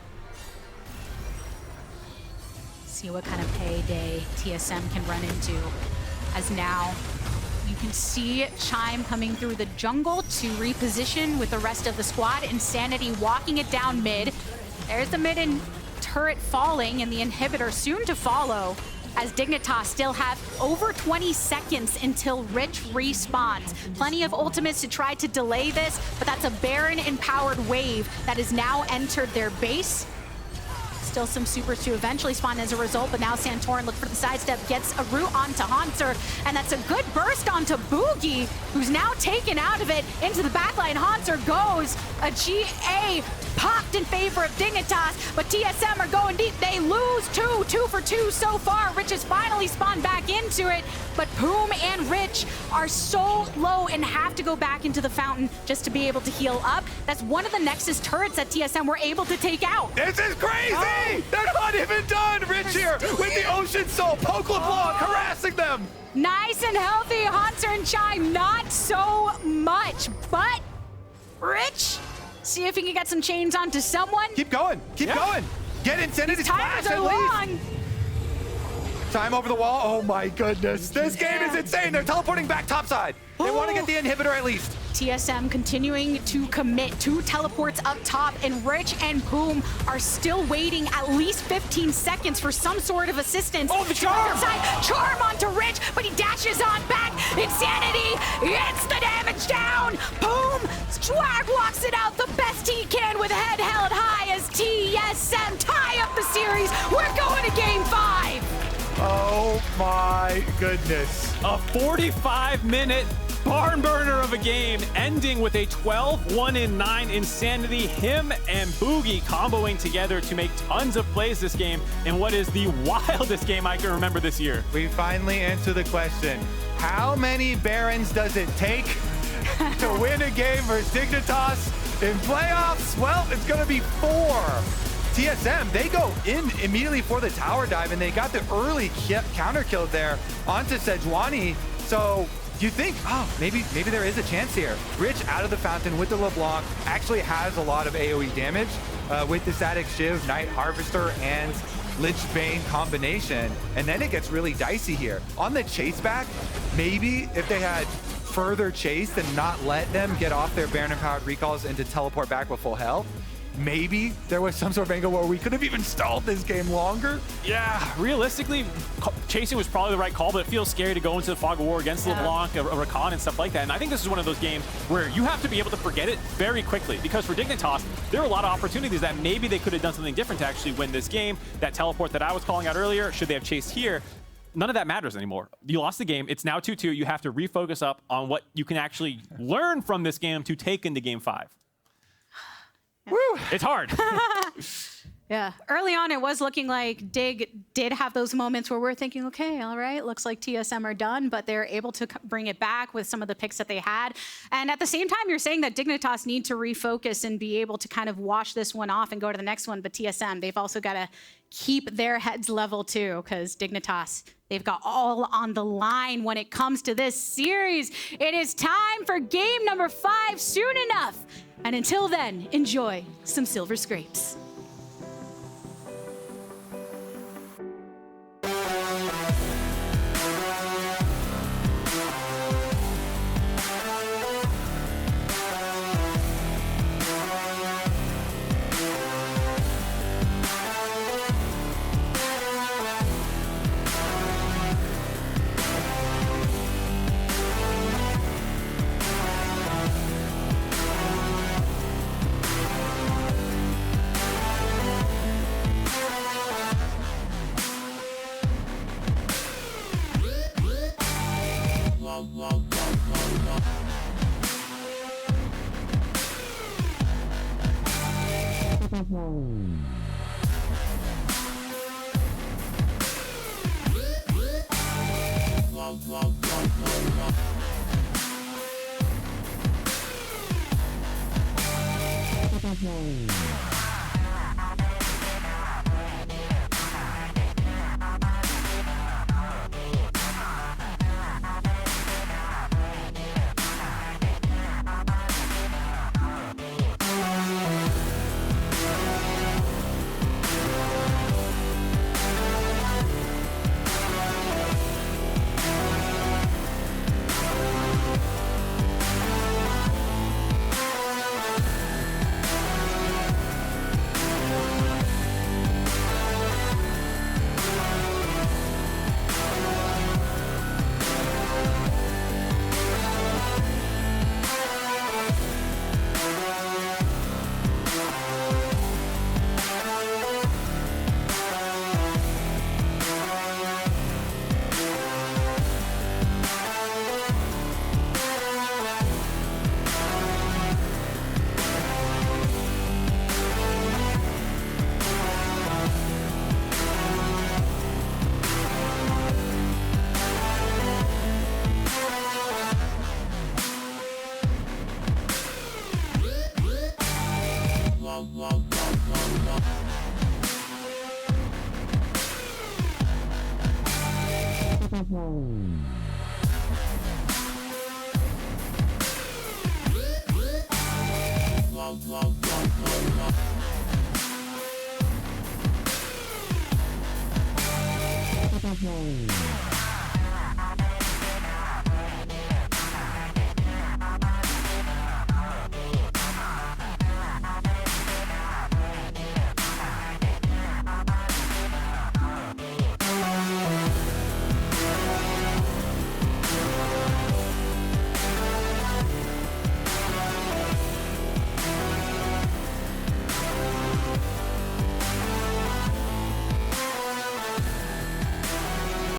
See what kind of payday TSM can run into, as now you can see Chime coming through the jungle to reposition with the rest of the squad. Insanity walking it down mid. There's the mid and turret falling, and the inhibitor soon to follow, as Dignitas still have over 20 seconds until Rich respawns. Plenty of ultimates to try to delay this, but that's a Baron-empowered wave that has now entered their base. Still some supers to eventually spawn as a result, but now Santorin look for the sidestep, gets a root onto Hauntzer, and that's a good burst onto Bugi, who's now taken out of it into the backline. Hauntzer goes, a GA popped in favor of Dignitas, but TSM are going deep. They lose 2 for 2 so far. Rich has finally spawned back into it, but Poome and Rich are so low and have to go back into the fountain just to be able to heal up. That's one of the Nexus turrets that TSM were able to take out. This is crazy! Oh. They're not even done! Rich here with the Ocean Soul, poke LeBlanc, harassing them! Nice and healthy, Hauntzer and Chime, not so much, but Rich, see if he can get some chains onto someone. Keep going, keep going! Get Insanity Timers Splash are at least! long. Time over the wall, oh my goodness. This game is insane, they're teleporting back topside. They want to get the inhibitor at least. TSM continuing to commit 2 teleports up top, and Rich and Poome are still waiting at least 15 seconds for some sort of assistance. Oh, the charm! Charm onto Rich, but he dashes on back. Insanity gets the damage down. Poome swag walks it out the best he can with head held high as TSM tie up the series. We're going to game 5. Oh my goodness. A 45-minute barn burner of a game, ending with a 12-1-9 Insanity. Him and Bugi comboing together to make tons of plays this game in what is the wildest game I can remember this year. We finally answer the question. How many Barons does it take to win a game versus Dignitas in playoffs? Well, it's going to be 4. TSM, they go in immediately for the tower dive, and they got the early counter kill there onto Sejuani. So you think, oh, maybe there is a chance here. Rich out of the fountain with the LeBlanc actually has a lot of AoE damage with the Static Shiv, Night Harvester, and Lich Bane combination. And then it gets really dicey here. On the chase back, maybe if they had further chased and not let them get off their Baron-empowered recalls and to teleport back with full health, maybe there was some sort of angle where we could have even stalled this game longer. Yeah, realistically, chasing was probably the right call, but it feels scary to go into the fog of war against LeBlanc, a Rakan, and stuff like that. And I think this is one of those games where you have to be able to forget it very quickly, because for Dignitas, there are a lot of opportunities that maybe they could have done something different to actually win this game. That teleport that I was calling out earlier, should they have chased here? None of that matters anymore. You lost the game. It's now 2-2. You have to refocus up on what you can actually learn from this game to take into game 5. Woo! It's hard. Yeah, early on it was looking like Dig did have those moments where we're thinking, okay, all right, looks like TSM are done, but they're able to bring it back with some of the picks that they had. And at the same time, you're saying that Dignitas need to refocus and be able to kind of wash this one off and go to the next one. But TSM, they've also got to keep their heads level too, because Dignitas, they've got all on the line when it comes to this series. It is time for game number 5 soon enough. And until then, enjoy some Silver Scrapes.